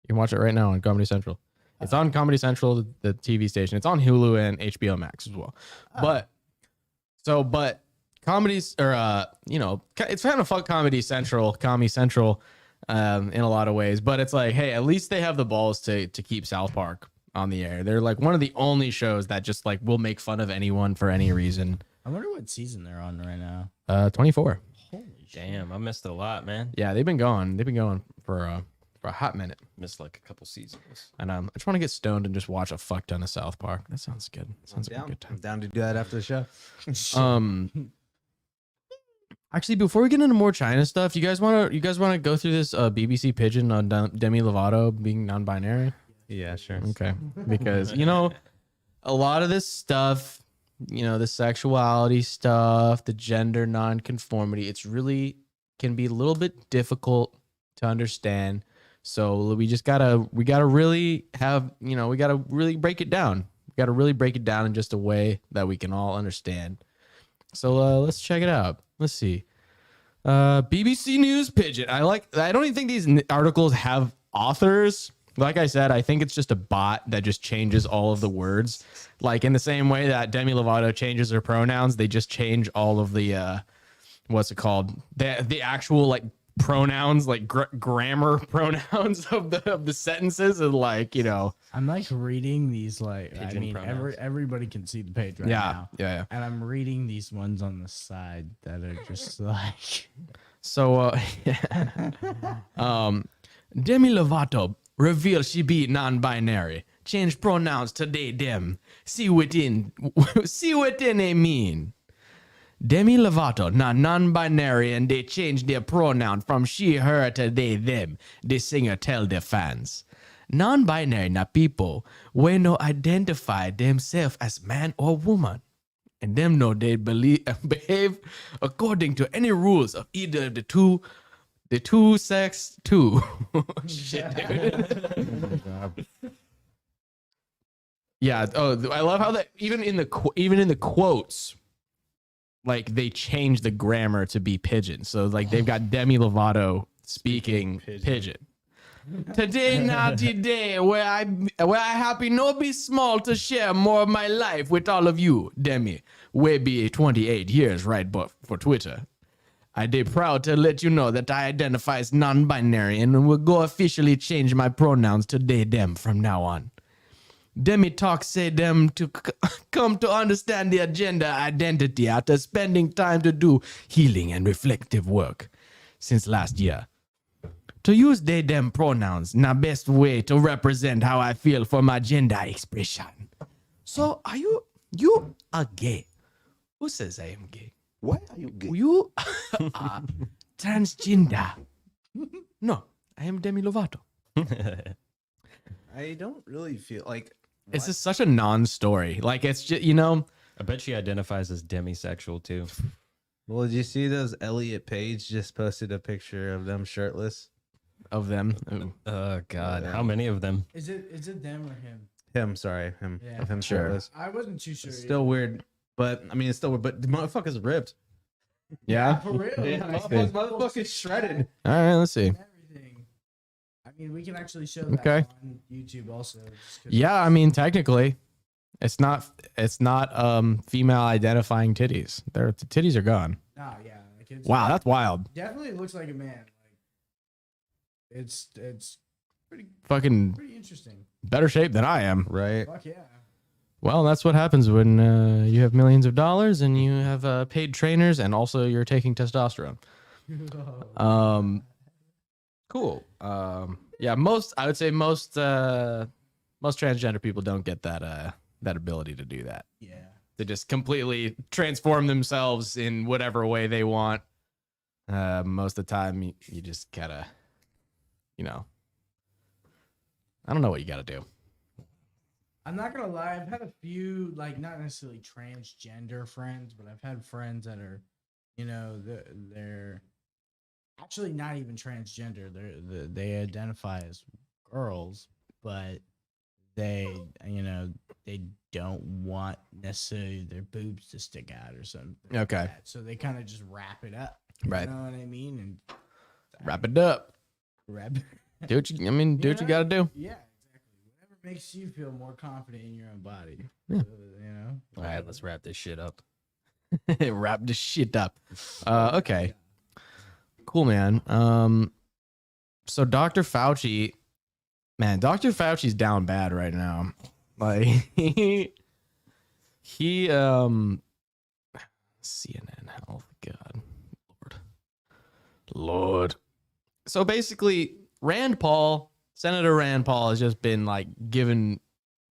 You can watch it right now on Comedy Central. It's on Comedy Central, the TV station. It's on Hulu and HBO Max as well. But comedies or you know, it's kind of fuck Comedy Central in a lot of ways, but it's like, hey, at least they have the balls to keep South Park on the air. They're like one of the only shows that just like will make fun of anyone for any reason. I wonder what season they're on right now. 24. Holy shit. Damn, I missed a lot, man. Yeah, they've been going for a hot minute. Missed like a couple seasons. And I just want to get stoned and just watch a fuck ton of South Park. That sounds good. Sounds like a down. good I'm time. down to do that after the show. Actually, before we get into more China stuff, you guys want to go through this BBC pigeon on Demi Lovato being non-binary? Yeah, sure. Okay, because you know, a lot of this stuff, you know, the sexuality stuff, the gender non-conformity, it's really can be a little bit difficult to understand. So we gotta really have, you know, we gotta really break it down. We gotta really break it down in just a way that we can all understand. So let's check it out. Let's see. BBC News Pigeon. I don't even think these articles have authors. Like I said, I think it's just a bot that just changes all of the words. Like in the same way that Demi Lovato changes her pronouns, they just change all of the what's it called? The actual like pronouns, like grammar pronouns of the sentences, and like, you know. I'm like reading these like I Pigeon mean pronouns. everybody can see the page right now. Yeah. And I'm reading these ones on the side that are just like So Demi Lovato reveals she be non-binary. Change pronouns to they them. See what they mean. Demi Lovato not non-binary and they change their pronoun from she, her to they, them. The singer tell their fans. Non-binary na people we no identify themselves as man or woman. And them know they behave according to any rules of either the two sex two. Shit, dude. Yeah. Oh, I love how that even in the quotes, like they change the grammar to be pigeon. So like they've got Demi Lovato speaking pigeon. Today not today where I happy no be small to share more of my life with all of you, Demi. We be 28 years right but for Twitter. I dey proud to let you know that I identify as non-binary and will go officially change my pronouns to they them from now on. Demi talk say them to come to understand the gender identity after spending time to do healing and reflective work since last year. To use they them pronouns na best way to represent how I feel for my gender expression. So are you are gay? Who says I am gay? Why are you gay? You are transgender. No, I am Demi Lovato. I don't really feel like It's just such a non-story. Like it's just, you know, I bet she identifies as demisexual too. Well, did you see those? Elliot Page just posted a picture of them shirtless. of them. Ooh. Oh God, Yeah. how many of them? Is it them or him? Him, sorry, him. Yeah. Of him Sure. shirtless. I wasn't too sure. It's still weird, but I mean, it's still weird. But the motherfucker's ripped. Yeah. For real. Yeah, Like, motherfucker's shredded. All right, let's see. and everything. I mean, we can actually show that Okay. on YouTube also. just 'cause Yeah, I mean, technically, it's not female identifying titties. The titties are gone. Nah, yeah. Like it's Wow, that's wild. definitely looks like a man. Like it's Fucking pretty interesting. better shape than I am. Right. Fuck yeah. Well, that's what happens when you have millions of dollars and you have paid trainers and also you're taking testosterone. Cool. Yeah, I would say most transgender people don't get that ability to do that. Yeah. To just completely transform themselves in whatever way they want. Most of the time, you just gotta, you know, I don't know what you gotta do. I'm not gonna lie, I've had a few, like, not necessarily transgender friends, but I've had friends that are, you know, they're actually not even transgender. They identify as girls, but they, you know, they don't want necessarily their boobs to stick out or something. like Okay. that. So they kind of just wrap it up. Right. You know what I mean? And Wrap it up. wrap. Do what you gotta do. Yeah, exactly. Whatever makes you feel more confident in your own body. Yeah. You know. All right, let's wrap this shit up. Wrap this shit up. Okay. Cool, man. So Dr. Fauci, man, Dr. Fauci's down bad right now. Like he CNN Health, God, Lord. So basically, Senator Rand Paul has just been like giving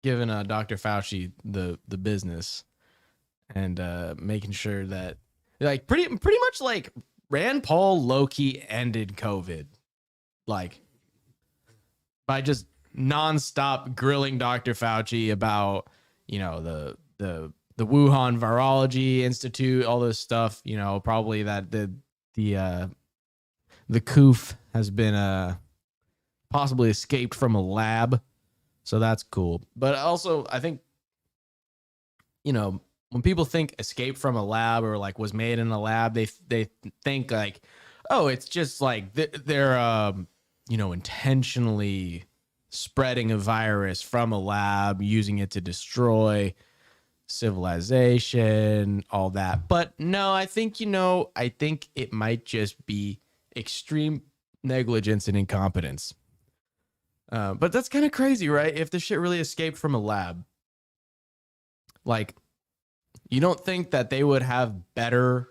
Dr. Fauci the business and making sure that like pretty much like Rand Paul low-key ended COVID, like by just nonstop grilling Dr. Fauci about, you know, the Wuhan Virology Institute, all this stuff, you know, probably that the coof has been possibly escaped from a lab. So that's cool. But also, I think, you know, when people think escape from a lab or like was made in a lab, they think like, oh, it's just like they're you know, intentionally spreading a virus from a lab, using it to destroy civilization, all that. But no, I think it might just be extreme negligence and incompetence. But that's kind of crazy, right? If the shit really escaped from a lab, like, you don't think that they would have better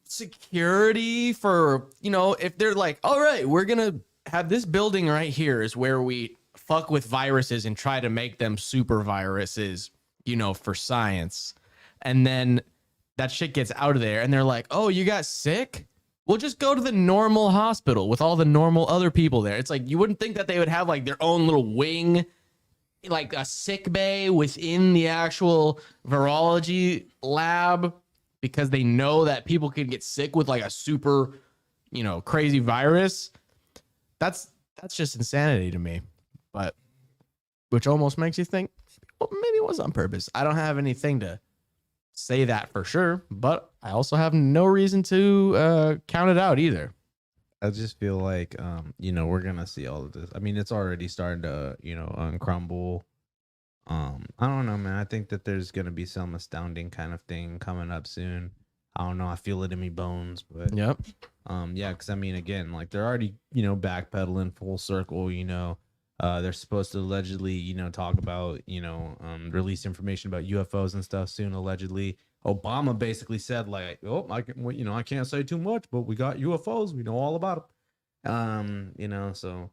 security for, you know, if they're like, all right, we're gonna have this building right here is where we fuck with viruses and try to make them super viruses, you know, for science. And then that shit gets out of there and they're like, oh, you got sick? We'll just go to the normal hospital with all the normal other people there. It's like, you wouldn't think that they would have like their own little wing, like a sick bay within the actual virology lab, because they know that people can get sick with like a super, you know, crazy virus. That's just insanity to me. But which almost makes you think, well, maybe it was on purpose. I don't have anything to say that for sure, but I also have no reason to count it out either. I just feel like, you know, we're gonna see all of this. I mean, it's already starting to, you know, uncrumble. I don't know, man. I think that there's gonna be some astounding kind of thing coming up soon. I don't know. I feel it in me bones, but Yep. yeah, because I mean, again, like they're already, you know, backpedaling full circle. You know, they're supposed to allegedly, you know, talk about, you know, release information about UFOs and stuff soon. Allegedly, Obama basically said like, oh, you know, I can't say too much, but we got UFOs. We know all about them. You know, so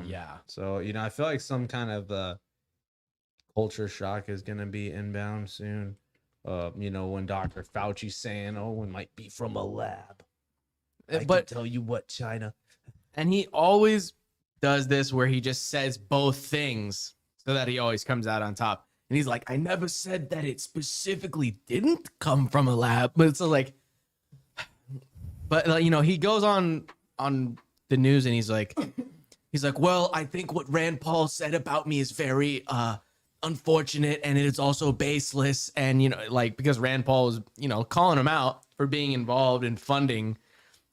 Yeah. so you know, I feel like some kind of culture shock is gonna be inbound soon. You know, when Dr. Fauci's saying, "Oh, it might be from a lab." I But can tell you what, China. And he always does this where he just says both things so that he always comes out on top. And he's like, I never said that it specifically didn't come from a lab. But it's like, but you know, he goes on the news and he's like, well, I think what Rand Paul said about me is very unfortunate, and it is also baseless. And, you know, like, because Rand Paul was, you know, calling him out for being involved in funding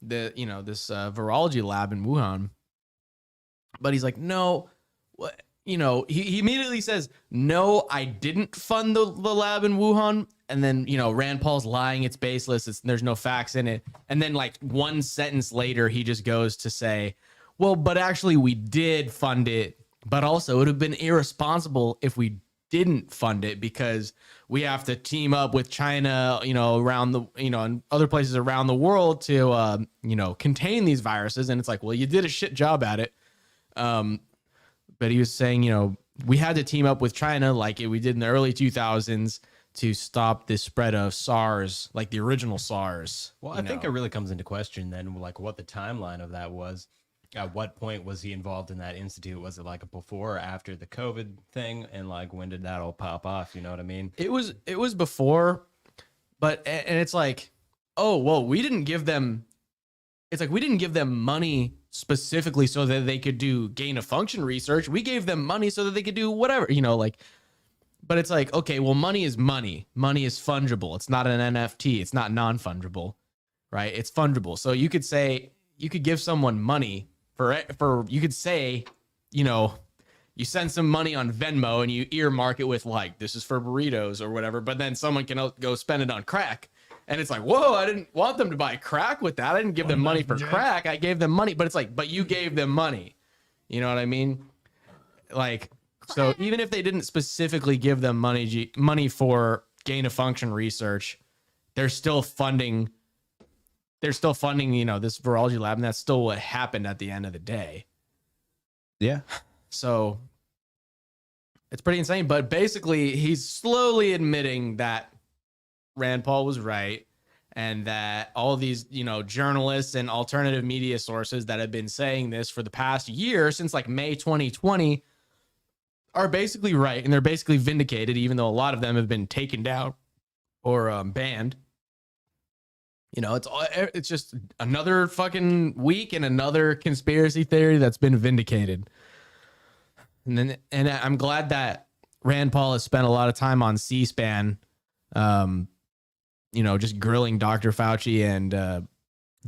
the, you know, this virology lab in Wuhan. But he's like, no, what, you know, he immediately says, no, I didn't fund the lab in Wuhan. And then, you know, Rand Paul's lying, it's baseless, there's no facts in it. And then like one sentence later, he just goes to say, well, but actually we did fund it, but also it would have been irresponsible if we didn't fund it, because we have to team up with China, you know, around the, you know, and other places around the world to, you know, contain these viruses. And it's like, well, you did a shit job at it. But he was saying, you know, we had to team up with China like we did in the early 2000s to stop the spread of SARS, like the original SARS. Well, I think it really comes into question then, like what the timeline of that was. At what point was he involved in that institute? Was it like before or after the COVID thing? And like, when did that all pop off? You know what I mean? It was before, but, and it's like, oh, well, we didn't give them, it's like, we didn't give them money specifically so that they could do gain of function research. We gave them money so that they could do whatever, you know, like, but it's like, okay, well, money is money. Money is fungible. It's not an NFT. It's not non-fungible, right? It's fungible. So you could say, you could give someone money for you could say, you know, you send some money on Venmo and you earmark it with like, this is for burritos or whatever, but then someone can go spend it on crack. And it's like, whoa, I didn't want them to buy crack with that. I didn't give them money for crack. I gave them money, but it's like, but you gave them money. You know what I mean? Like, so even if they didn't specifically give them money for gain of function research, they're still funding, you know, this virology lab, and that's still what happened at the end of the day. Yeah. So it's pretty insane, but basically he's slowly admitting that Rand Paul was right, and that all these, you know, journalists and alternative media sources that have been saying this for the past year, since like May 2020, are basically right, and they're basically vindicated, even though a lot of them have been taken down or banned. You know, it's just another fucking week and another conspiracy theory that's been vindicated. And I'm glad that Rand Paul has spent a lot of time on C-SPAN, you know, just grilling Dr. Fauci and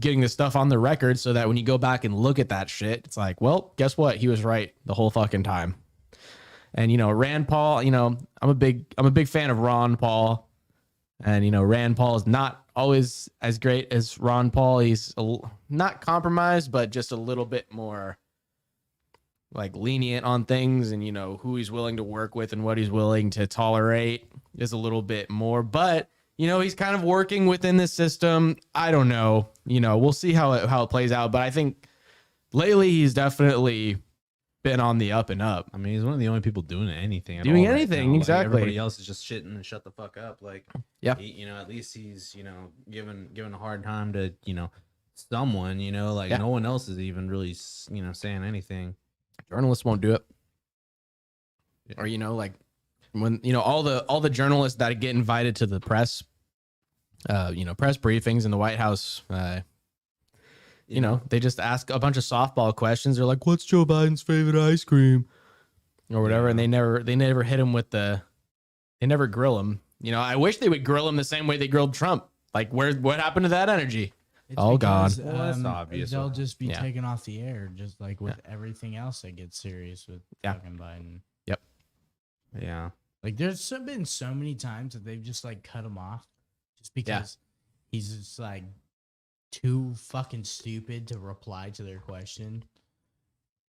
getting this stuff on the record, so that when you go back and look at that shit, it's like, well, guess what? He was right the whole fucking time. And, you know, Rand Paul, you know, I'm a big fan of Ron Paul. And, you know, Rand Paul is not always as great as Ron Paul. He's not compromised, but just a little bit more like lenient on things, and, you know, who he's willing to work with and what he's willing to tolerate is a little bit more. But, you know, he's kind of working within the system. I don't know. You know, we'll see how it plays out. But I think lately he's definitely been on the up and up. I mean, he's one of the only people doing anything. Doing all right anything, now. Like, exactly. everybody else is just shitting and shut the fuck up. Like, yeah, you know, at least he's, you know, given a hard time to, you know, someone, you know, like, yeah. No one else is even really, you know, saying anything. Journalists won't do it. Yeah. Or, you know, like when, you know, all the journalists that get invited to the press, you know, press briefings in the White House, you know, they just ask a bunch of softball questions. They're like, what's Joe Biden's favorite ice cream? Or whatever. Yeah. And they never hit him with they never grill him. You know, I wish they would grill him the same way they grilled Trump. Like, what happened to that energy? It's Oh, God. because, Well, that's obvious. They'll just be Yeah. taken off the air, just like with everything else that gets serious with Yeah. fucking Biden. Yeah. Like, there's been so many times that they've just like cut him off, just because he's just like too fucking stupid to reply to their question,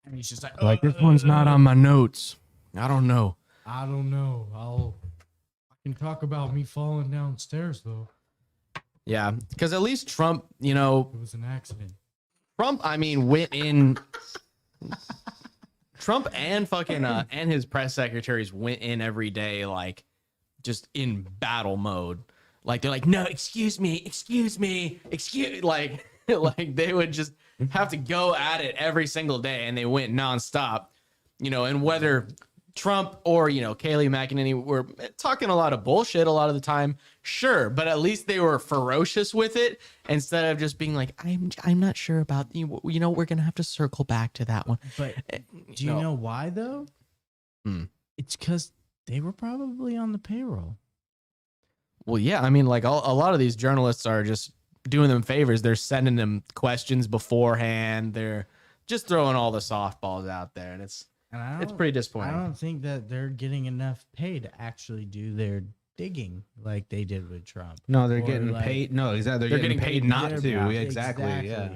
and he's just like, This one's not on my notes. I don't know. I don't know. I can talk about me falling downstairs though. Yeah, because at least Trump, you know, It was an accident. Trump, I mean, went in. Trump and fucking and his press secretaries went in every day, like, just in battle mode. Like, they're like, no, excuse me, like, Like they would just have to go at it every single day, and they went nonstop. And whether Trump or Kayleigh McEnany were talking a lot of bullshit a lot of the time, sure, but at least they were ferocious with it instead of just being like, I'm not sure about we're gonna have to circle back to that one. But do you know why though? It's because they were probably on the payroll. Well, yeah, I mean, like a lot of these journalists are just doing them favors. They're sending them questions beforehand. They're just throwing all the softballs out there, and it's pretty disappointing. I don't think that they're getting enough pay to actually do their digging like they did with Trump. No, they're Or, getting like, paid. No, exactly. They're getting paid not to. Yeah, Exactly. Yeah.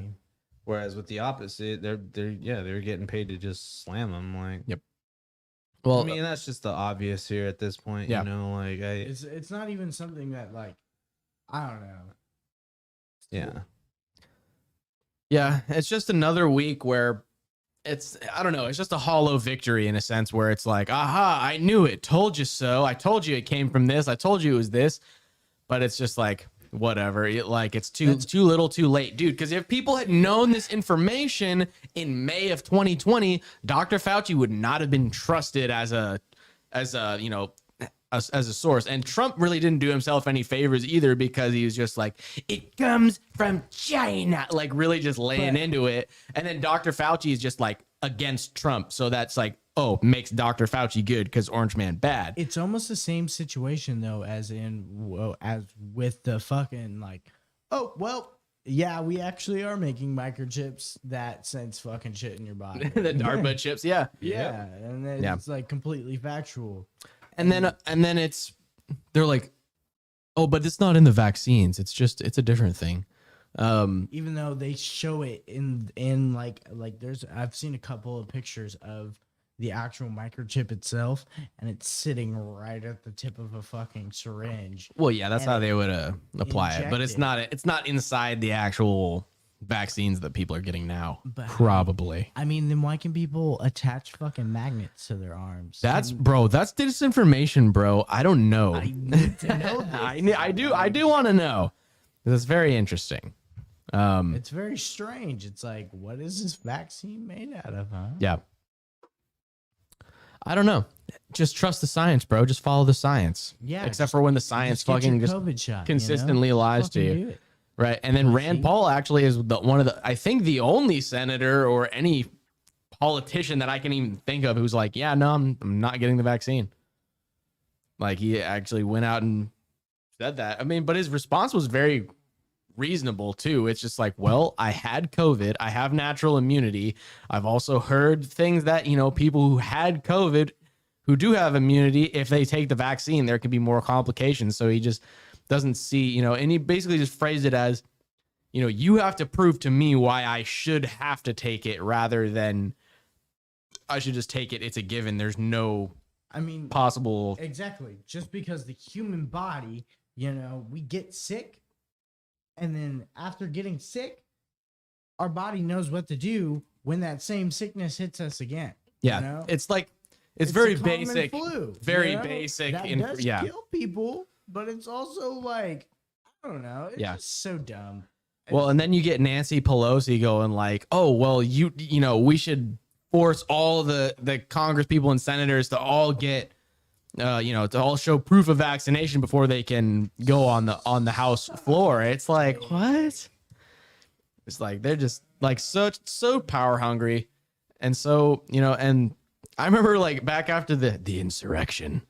Whereas with the opposite, they're getting paid to just slam them. Like, Yep. Well, I mean, that's just the obvious here at this point. Yeah. Like It's not even something that like I don't know. yeah. yeah, it's just another week where I don't know, it's just a hollow victory in a sense where it's like, aha, I knew it, told you so. I told you it came from this. I told you it was this. But it's just like, whatever. It's too little too late, dude. Because if people had known this information in May of 2020, Dr. Fauci would not have been trusted as a source. And Trump really didn't do himself any favors either, because he was just like, it comes from China, like really just laying into it. And then Dr. Fauci is just like against Trump. So that's like, oh, makes Dr. Fauci good because Orange Man bad. It's almost the same situation though, as with the fucking like, oh well, yeah, we actually are making microchips that sense fucking shit in your body. The DARPA chips, yeah. Yeah, and then it's like completely factual. And then they're like, oh, but it's not in the vaccines. It's a different thing. Even though they show it in like I've seen a couple of pictures of the actual microchip itself, and it's sitting right at the tip of a fucking syringe. Well, yeah, that's And how they would apply it, but inject it's not inside the actual vaccines that people are getting now. But Probably. I mean, then why can people attach fucking magnets to their arms? That's disinformation, bro. I don't know. I need to know this. I do want to know. That's very interesting. It's very strange. It's like, what is this vaccine made out of, huh? Yeah. I don't know. Just trust the science, bro. Just follow the science. Yeah. Except for when the science get fucking your just COVID shot, consistently lies to Fucking you. do it. Right. And then Rand Paul actually is one of the, I think the only senator or any politician that I can even think of who's like, yeah, no, I'm not getting the vaccine. Like he actually went out and said that. I mean, but his response was very reasonable too. It's just like, well, I had COVID. I have natural immunity. I've also heard things that, people who had COVID who do have immunity, if they take the vaccine, there could be more complications. So he just doesn't see, and he basically just phrased it as, you have to prove to me why I should have to take it rather than I should just take it. It's a given. There's no possible. Exactly. Just because the human body, we get sick, and then after getting sick, our body knows what to do when that same sickness hits us again. Yeah. It's like, it's very a common basic, flu, very basic. That does kill people, but it's also like, I don't know. It's just so dumb. Well, and then you get Nancy Pelosi going like, oh, well, we should force all the Congress people and senators to all get, to all show proof of vaccination before they can go on the House floor. It's like, what? It's like, they're just like so power hungry. And so, and I remember like back after the insurrection,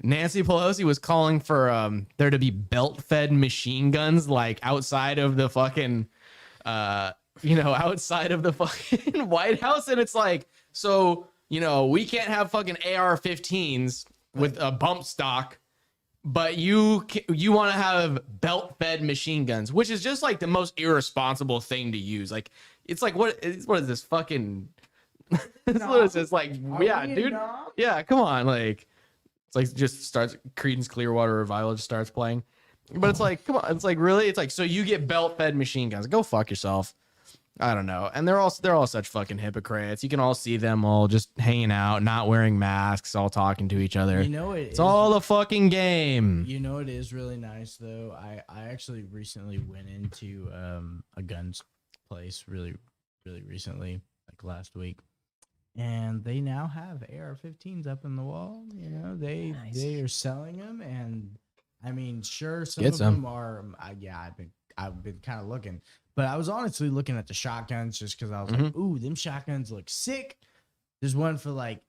Nancy Pelosi was calling for there to be belt-fed machine guns like outside of the fucking outside of the fucking White House. And it's like, so we can't have fucking AR-15s with a bump stock, but you want to have belt-fed machine guns, which is just like the most irresponsible thing to use. Like, it's like, what is this fucking it's just like, yeah, dude. Yeah, come on. Like, it's like just starts Creedence Clearwater Revival just starts playing. But it's like, come on. It's like, really? It's like, so you get belt-fed machine guns. Go fuck yourself. I don't know. And they're all such fucking hypocrites. You can all see them all just hanging out, not wearing masks, all talking to each other. It's all a fucking game. It is really nice though. I actually recently went into a gun place really recently, like last week. And they now have AR-15s up in the wall. You know, they are selling them, and I mean, sure, some Get of some. them are. I've been kind of looking, but I was honestly looking at the shotguns just because I was like, ooh, them shotguns look sick. There's one for like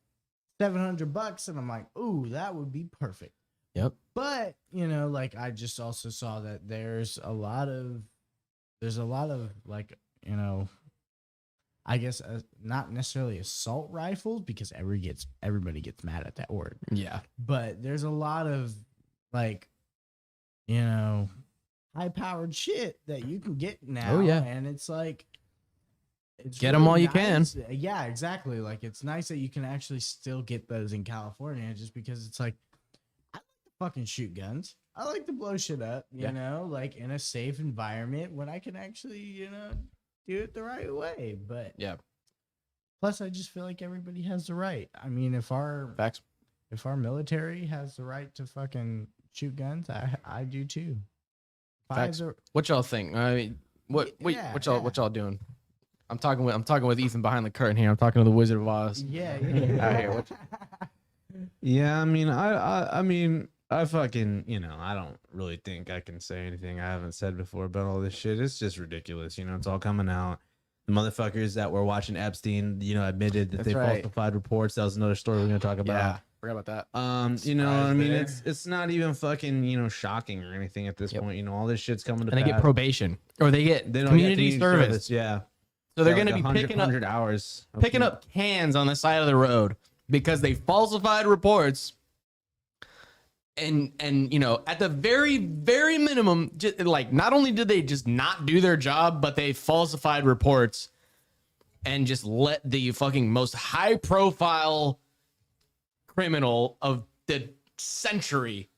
$700, and I'm like, ooh, that would be perfect. Yep. But you know, like I just also saw that there's a lot of like, you know, I guess not necessarily assault rifles because everybody gets mad at that word. Yeah. But there's a lot of like, you know, high powered shit that you can get now. Oh, yeah. And it's like, it's Get 'em while you can. nice. Yeah, exactly. Like it's nice that you can actually still get those in California, just because it's like, I like to fucking shoot guns. I like to blow shit up, you know, like in a safe environment when I can actually, you know, do it the right way. But Yeah. plus, I just feel like everybody has the right. I mean, if our Facts. military has the right to fucking shoot guns, I do too. Facts. Fives are- What y'all think? I mean, what Yeah, what y'all doing? I'm talking with Ethan behind the curtain here. I'm talking to the Wizard of Oz. yeah. Out here, what Yeah, I mean, I mean, I fucking, you know, I don't really think I can say anything I haven't said before about all this shit. It's just ridiculous, you know. It's all coming out. The motherfuckers that were watching Epstein, you know, admitted that That's they right. falsified reports. That was another story we're gonna talk about. Yeah. Forgot about that. You know, I mean, there. it's not even fucking, you know, shocking or anything at this Yep. point. You know, all this shit's coming to And they get pass. probation, or they get They don't community, get service. Yeah. So they're Yeah, going to like be 100 picking up hours. cans on the side of the road because they falsified reports. And you know, at the very minimum, just, like, not only did they just not do their job, but they falsified reports and just let the fucking most high profile criminal of the century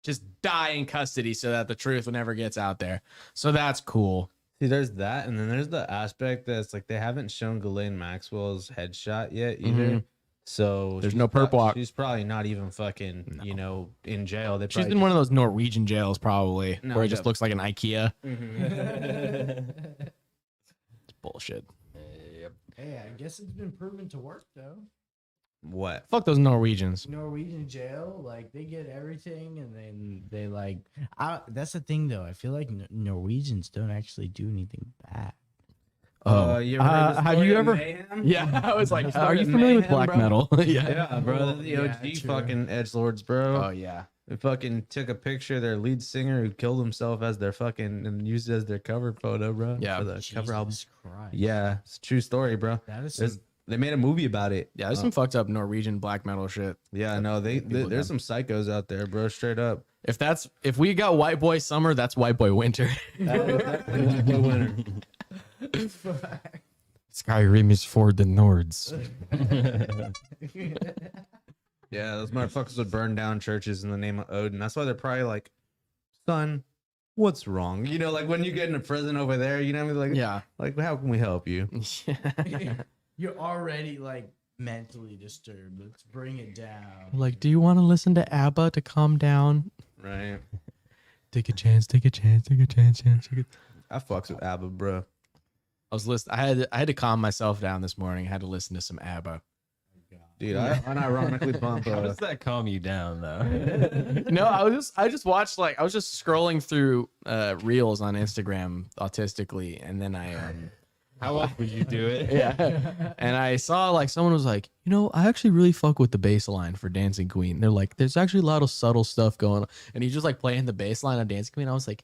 just die in custody so that the truth never gets out there. So that's cool. See, there's that, and then there's the aspect that's like they haven't shown Ghislaine Maxwell's headshot yet either. Mhm. So There's she's no perp walk. She's probably not even fucking, you know, in jail. They She's probably in one of those Norwegian jails, probably, No, where it just yep. looks like an IKEA. Mhm. It's bullshit. Hey, I guess it's been proven to work though. What? Fuck those Norwegians. Norwegian jail, like they get everything, and then they like. That's the thing though. I feel like Norwegians don't actually do anything bad. You ever heard the have story you of ever? Mayhem? Yeah, I was like, The are story you of familiar with Mayhem, black bro? metal? Yeah, bro. The Yeah, OG true. fucking edgelords, bro. Oh yeah. They fucking took a picture of their lead singer who killed himself as their fucking and used it as their cover photo, bro. Yeah. For the cover album. Jesus Christ. Yeah, it's a true story, bro. That is There's- they made a movie about it. Yeah, there's some fucked up Norwegian black metal shit. Yeah, no, People there's some psychos out there, bro. Straight up. If we got white boy summer, that's white boy winter. Skyrim is for the Nords. Yeah, those motherfuckers would burn down churches in the name of Odin. That's why they're probably like, son, what's wrong? You know, like when you get into prison over there, you know what I mean? Like, Yeah. like how can we help you? You're already like mentally disturbed. Let's bring it down. Like, do you want to listen to ABBA to calm down? Right. Take a chance, take a chance, take a chance, take a... I fucks with ABBA, bro. I was listening. I had to calm myself down this morning. I had to listen to some ABBA. Dude, I unironically bump. How does that calm you down, though? No, I just watched, like, I was just scrolling through reels on Instagram autistically, and then How else would you do it? yeah, and I saw, like, someone was like, you know, I actually really fuck with the bass line for Dancing Queen. They're like, there's actually a lot of subtle stuff going on, and he's just like playing the bass line on Dancing Queen. I was like,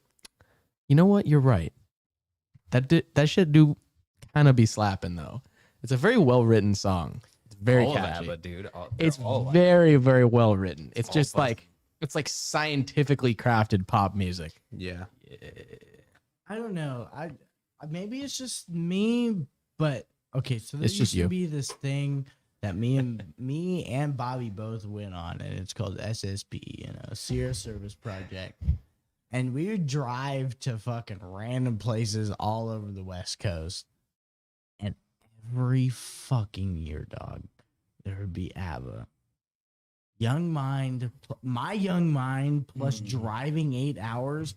you know what? You're right. That shit do kind of be slapping though. It's a very well written song. It's very All of catchy. ABBA, dude. It's all like very, very well written. It's all just fun. like, it's like scientifically crafted pop music. Yeah. I don't know. I maybe it's just me, but okay. So there It's just used you. to be this thing that me and Bobby both went on, and it's called SSP, Sierra Service Project. And we would drive to fucking random places all over the West Coast, and every fucking year, dog, there would be ABBA. My Young Mind plus driving 8 hours.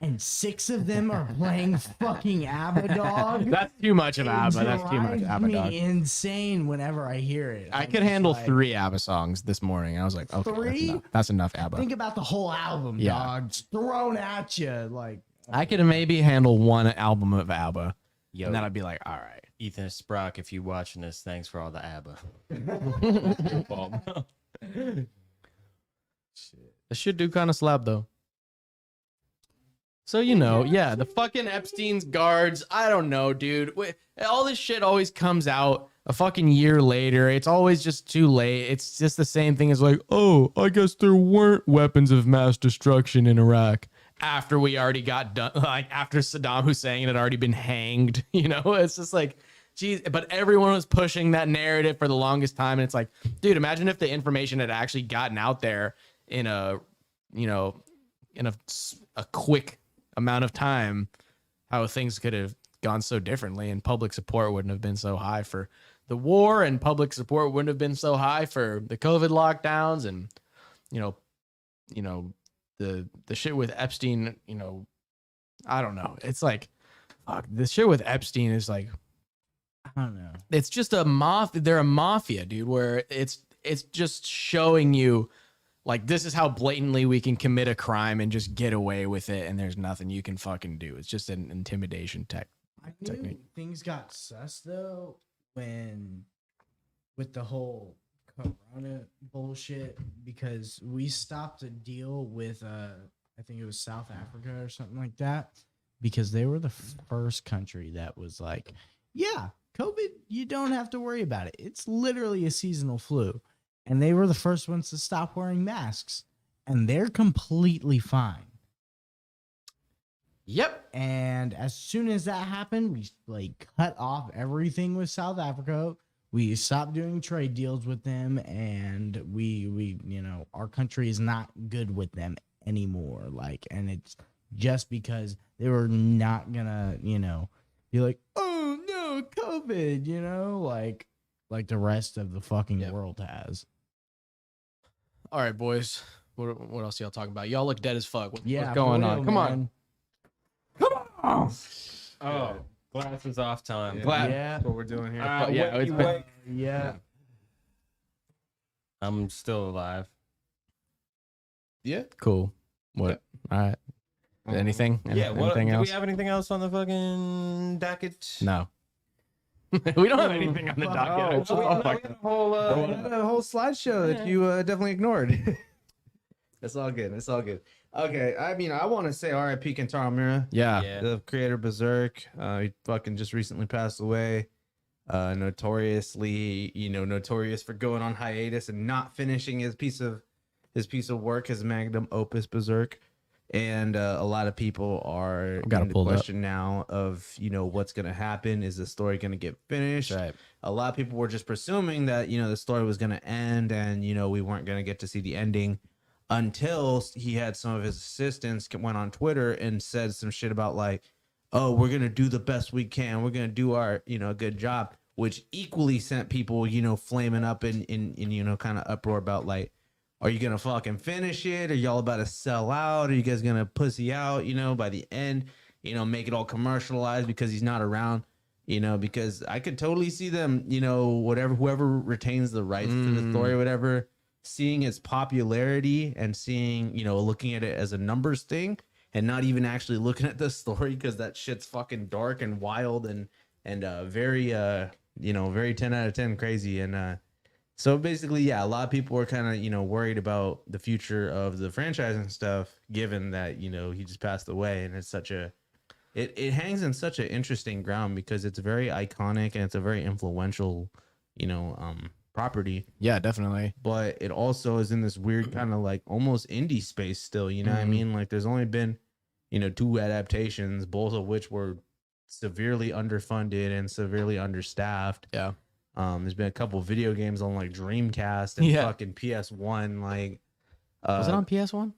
and 6 of them are playing fucking ABBA, dog. That's too much of It ABBA. That's too much drives ABBA, me dog. insane whenever I hear it. I I'm could just handle like, 3 ABBA songs this morning. I was like, okay, 3? That's enough ABBA. Think about the whole album, Yeah. dog. It's thrown at you. Like, I could maybe handle 1 album of ABBA, Yo, and then I'd be like, all right. Ethan Sprock, if you watching this, thanks for all the ABBA. The shit do kind of slap though. So yeah, the fucking Epstein's guards. I don't know, dude. All this shit always comes out a fucking year later. It's always just too late. It's just the same thing as like, oh, I guess there weren't weapons of mass destruction in Iraq after we already got done. Like after Saddam Hussein had already been hanged. It's just like, geez. But everyone was pushing that narrative for the longest time, and it's like, dude, imagine if the information had actually gotten out there in a quick amount of time, how things could have gone so differently, and public support wouldn't have been so high for the war, and public support wouldn't have been so high for the COVID lockdowns, and the shit with Epstein. I don't know. It's like, fuck, the shit with Epstein is like, I don't know. it's just a mafia. They're a mafia, dude, where it's just showing you like, this is how blatantly we can commit a crime and just get away with it, and there's nothing you can fucking do. It's just an intimidation I knew technique. things got sus though with the whole Corona bullshit, because we stopped a deal with I think it was South Africa or something like that, because they were the first country that was like, yeah, COVID, you don't have to worry about it. It's literally a seasonal flu. And they were the first ones to stop wearing masks, and they're completely fine. Yep. And as soon as that happened, we like cut off everything with South Africa. We stopped doing trade deals with them, and we our country is not good with them anymore. Like, and it's just because they were not gonna, be like, oh no, COVID, like the rest of the fucking world has. All right, boys. What else y'all talking about? Y'all look dead as fuck. What's For going real, on? Come on. man. Come on. Oh, glasses off time. Glad- Yeah. That's what we're doing here. Yeah, it's been- Yeah. I'm still alive. Yeah. Cool. What? All right. Anything? Yeah. What? Anything Do else? we have anything else on the fucking docket? No. We don't have anything on the docket. It's just all fucked up. A whole slideshow that you definitely ignored. That's all good. That's all good. Okay, I mean, I want to say R.I.P. Kentaro Miura, Yeah. the creator of Berserk. He fucking just recently passed away. Notorious for going on hiatus and not finishing his piece of work, his magnum opus Berserk. And a lot of people are Gotta in the pull it up. question now of what's gonna happen. Is the story gonna get finished? Right. A lot of people were just presuming that the story was gonna end, and we weren't gonna get to see the ending until he had some of his assistants went on Twitter and said some shit about like, oh, we're gonna do the best we can, we're gonna do our good job, which equally sent people flaming up in kind of uproar about like, are you gonna fucking finish it? Are y'all about to sell out? Are you guys gonna pussy out by the end, make it all commercialized because he's not around? Because I could totally see them, whoever retains the rights to the story or whatever, seeing its popularity and seeing, looking at it as a numbers thing and not even actually looking at the story, because that shit's fucking dark and wild and very, very 10 out of 10 crazy. And so basically, yeah, a lot of people were kind of, worried about the future of the franchise and stuff, given that, he just passed away. And it's such it hangs in such an interesting ground because it's very iconic and it's a very influential, property, Yeah, definitely. but it also is in this weird kind of like almost indie space still, what I mean? Like there's only been, 2 adaptations, both of which were severely underfunded and severely understaffed. Yeah. There's been a couple video games on like Dreamcast and Yeah. fucking PS1. Like, Was it on PS1?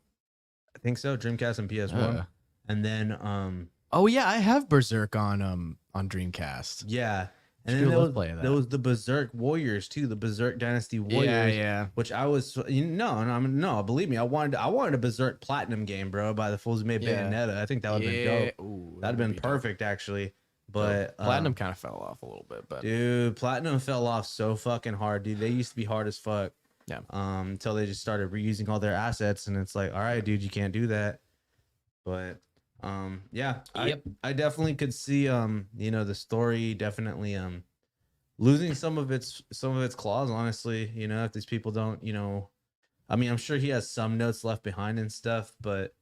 I think so. Dreamcast and PS1. And then, Oh yeah, I have Berserk on Dreamcast. yeah. And Should then do a there let's was, play of there that. was the Berserk Warriors too, the Berserk Dynasty Warriors. yeah. Which I was, no, believe me, I wanted a Berserk Platinum game, bro, by the fools who made Yeah. Bayonetta. I think that would have been dope. Ooh, That'd have been perfect, actually. But Platinum kind of fell off a little bit, but dude, Platinum fell off so fucking hard, dude. They used to be hard as fuck. Yeah. Until they just started reusing all their assets, and it's like, all right, dude, you can't do that. But yeah, Yep. I definitely could see the story definitely losing some of its claws, honestly. If these people don't, I mean, I'm sure he has some notes left behind and stuff, but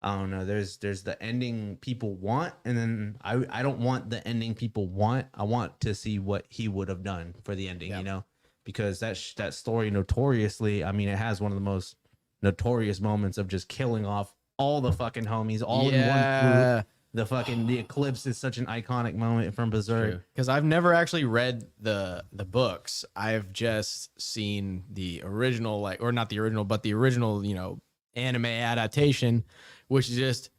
I don't know. There's the ending people want, and then I don't want the ending people want. I want to see what he would have done for the ending, because that story notoriously, I mean, it has one of the most notorious moments of just killing off all the fucking homies all in one swoop. The eclipse is such an iconic moment from Berserk. because I've never actually read the books. I've just seen the original, or not the original, but the original, anime adaptation, which is just,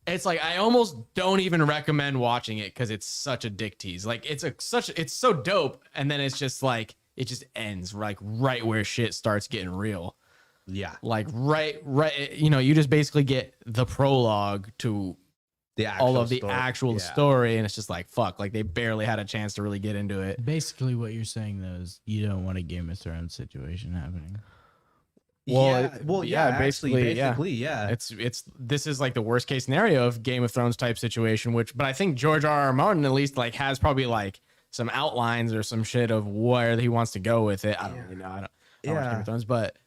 it's like I almost don't even recommend watching it because it's such a dick tease. Like it's so dope, and then it's just like it just ends right where shit starts getting real. Yeah, Like right, you just basically get the prologue to all of the actual story, and it's just like fuck, like they barely had a chance to really get into it. Basically, what you're saying though is you don't want a Game of Thrones situation happening. Basically, yeah. This is like the worst case scenario of Game of Thrones type situation, but I think George R. Martin at least like has probably like some outlines or some shit of where he wants to go with it. I don't really know. I don't watch Game of Thrones, but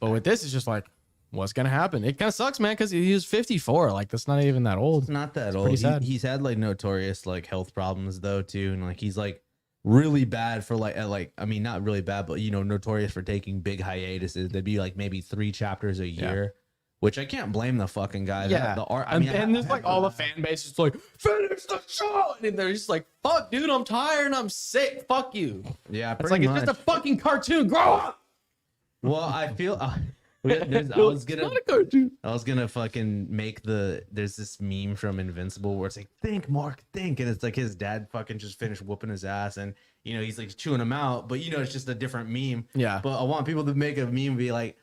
with this, it's just like, what's gonna happen? It kind of sucks, man, because he was 54. Like that's not even that old. It's not that It's old. pretty sad. He's had like notorious like health problems though too, and like he's like really bad for like I mean not really bad, but notorious for taking big hiatuses. There'd be like maybe 3 chapters a year, which I can't blame the fucking guy. Yeah, the art. I and, mean, and there's like all the fan base is like, finish the show, and they're just like, fuck, dude, I'm tired and I'm sick. Fuck you. yeah, It's pretty like much. it's just a fucking cartoon. Grow up. Well, I feel It's not a cartoon. I was gonna fucking make there's this meme from Invincible where it's like, think, Mark, think, and it's like his dad fucking just finished whooping his ass, and he's like chewing him out, but it's just a different meme. Yeah. But I want people to make a meme and be like,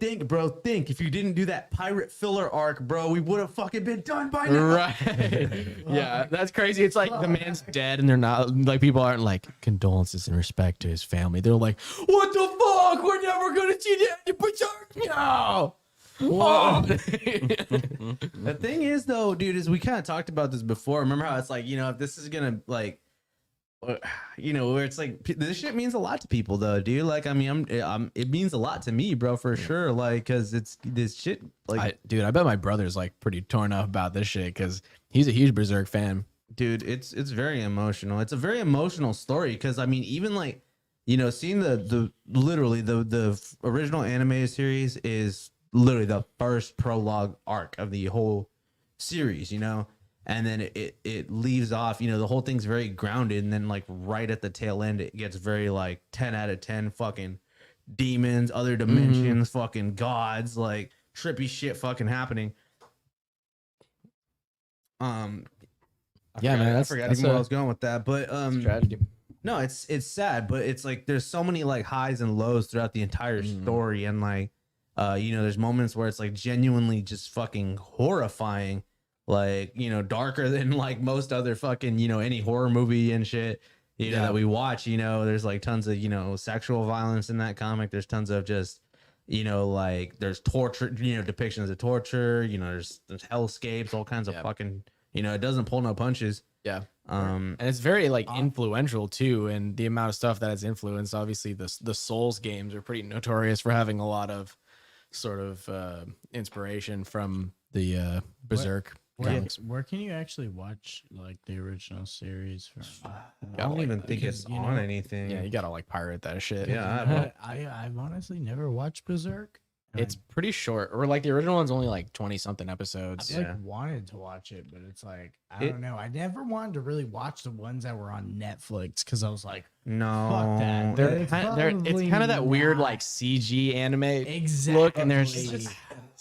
think, bro, think. If you didn't do that pirate filler arc, bro, we would have fucking been done by now. Right. Yeah, that's crazy. It's like the man's dead and they're not like, people aren't like condolences and respect to his family. They're like, what the fuck? We're never gonna see that in Berserk now. Oh. The thing is though, dude, is we kind of talked about this before. Remember how it's like, if this is gonna like, where it's like this shit means a lot to people though, dude. Like, I mean, it means a lot to me, bro, for sure. Like, cause it's this shit. Like, I bet my brother's like pretty torn up about this shit because he's a huge Berserk fan. dude, it's very emotional. It's a very emotional story because I mean, even like, seeing the literally the original anime series is literally the first prologue arc of the whole series, and then it leaves off, the whole thing's very grounded, and then like right at the tail end it gets very like 10 out of 10 fucking demons, other dimensions, fucking gods, like trippy shit fucking happening. I forgot even where I was going with that, but Tragedy. no, it's sad, but it's like there's so many like highs and lows throughout the entire story, and like there's moments where it's like genuinely just fucking horrifying, like darker than like most other fucking any horror movie and shit that we watch. There's like tons of sexual violence in that comic. There's tons of just like there's torture, depictions of torture. There's hellscapes, all kinds of fucking it doesn't pull no punches. Yeah. And it's very like influential too, and the amount of stuff that it's influenced. Obviously, the Souls games are pretty notorious for having a lot of sort of inspiration from the Berserk comics. Where can you actually watch like the original series from? I don't even think it's because, on anything. Yeah, you gotta like pirate that shit. Yeah, I've honestly never watched Berserk. and It's pretty short, or like the original one's only like 20 something episodes. I like wanted to watch it, but it's like I don't know. I never wanted to really watch the ones that were on Netflix because I was like, no, fuck that. It's kind of that weird like CG anime exactly look, and there's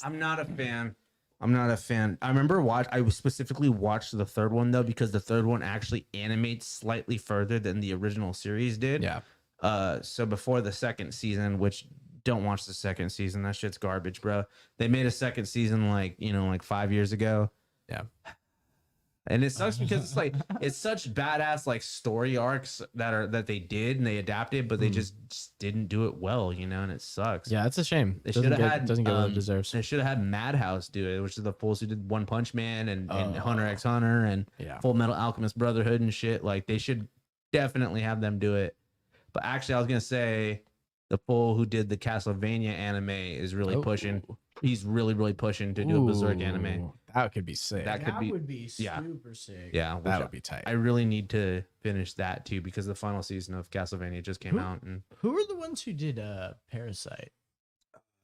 I'm not a fan. I'm not a fan. I remember I specifically watched the third one though because the third one actually animates slightly further than the original series did. Yeah. So before the second season, which don't watch the second season, that shit's garbage, bro. They made a second season like 5 years ago. Yeah. And it sucks because it's like it's such badass like story arcs that they did and they adapted, but they just didn't do it well, and it sucks. Yeah, it's a shame. They should have had doesn't get what it deserves. They should have had Madhouse do it, which is the fools who did One Punch Man and Hunter x Hunter and Yeah. Full Metal Alchemist Brotherhood and shit. Like they should definitely have them do it. But actually, I was gonna say the fool who did the Castlevania anime is really pushing. He's really pushing to do a Berserk anime. Ooh, that could be sick. That could That be- would be yeah. super sick. Yeah, that which would be tight. I really need to finish that too because the final season of Castlevania just came out, and Who are the ones who did Parasite?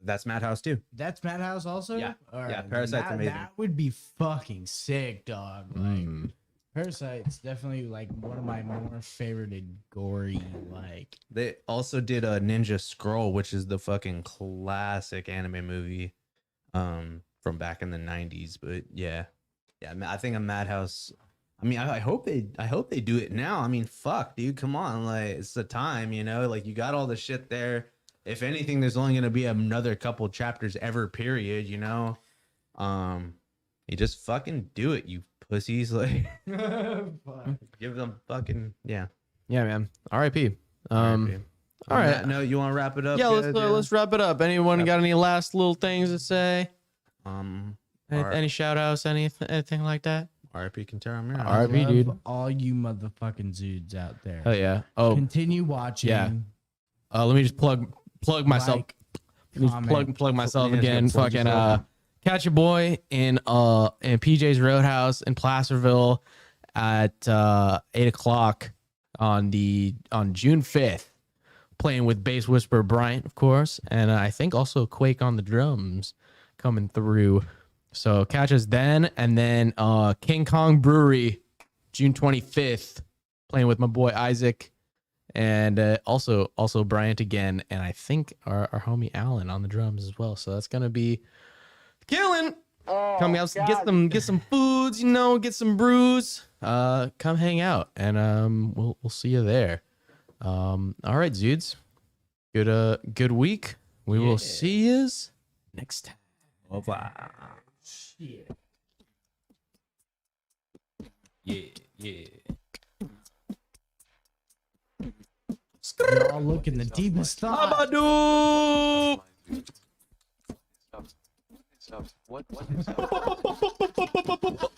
that's Madhouse too. That's Madhouse also? Yeah. All Yeah, right, Parasite's that, amazing. That would be fucking sick, dog. Like Mm. Parasite's definitely like one of my more favorited gory like. They also did a Ninja Scroll, which is the fucking classic anime movie from back in the 90s. But yeah, I think a Madhouse. I mean, I hope they do it now. I mean, fuck, dude, come on, like it's the time, like you got all the shit there. If anything, there's only gonna be another couple chapters ever, period. You just fucking do it, you pussies. Like, give them fucking Yeah, man. R.I.P. All R.I.P. all right. No, you want to wrap it up? Yeah, guys? let's wrap it up. Anyone Yep. got any last little things to say? Alright. Any shout outs, anything like that? R.I.P. Kentaro Miura. R- RIP, Love dude. all you motherfucking Zudes out there. Oh yeah. Oh, Continue watching. yeah. Let me just plug myself. Like, Let me just comment. plug myself Yeah, again. just plug Fucking yourself. catch your boy in PJ's Roadhouse in Placerville at 8:00 on June 5th. Playing with bass whisperer Bryant, of course, and I think also Quake on the drums coming through. So catch us then, and then King Kong Brewery, June 25th, playing with my boy Isaac, and also Bryant again, and I think our homie Alan on the drums as well. So that's gonna be killing. Come out, get some foods, get some brews. Come hang out, and we'll see you there. All right, Zudes. Good week. We will see yous next time. Shit. Yeah. Y'all looking the deepest thought. Abadoo! What is up?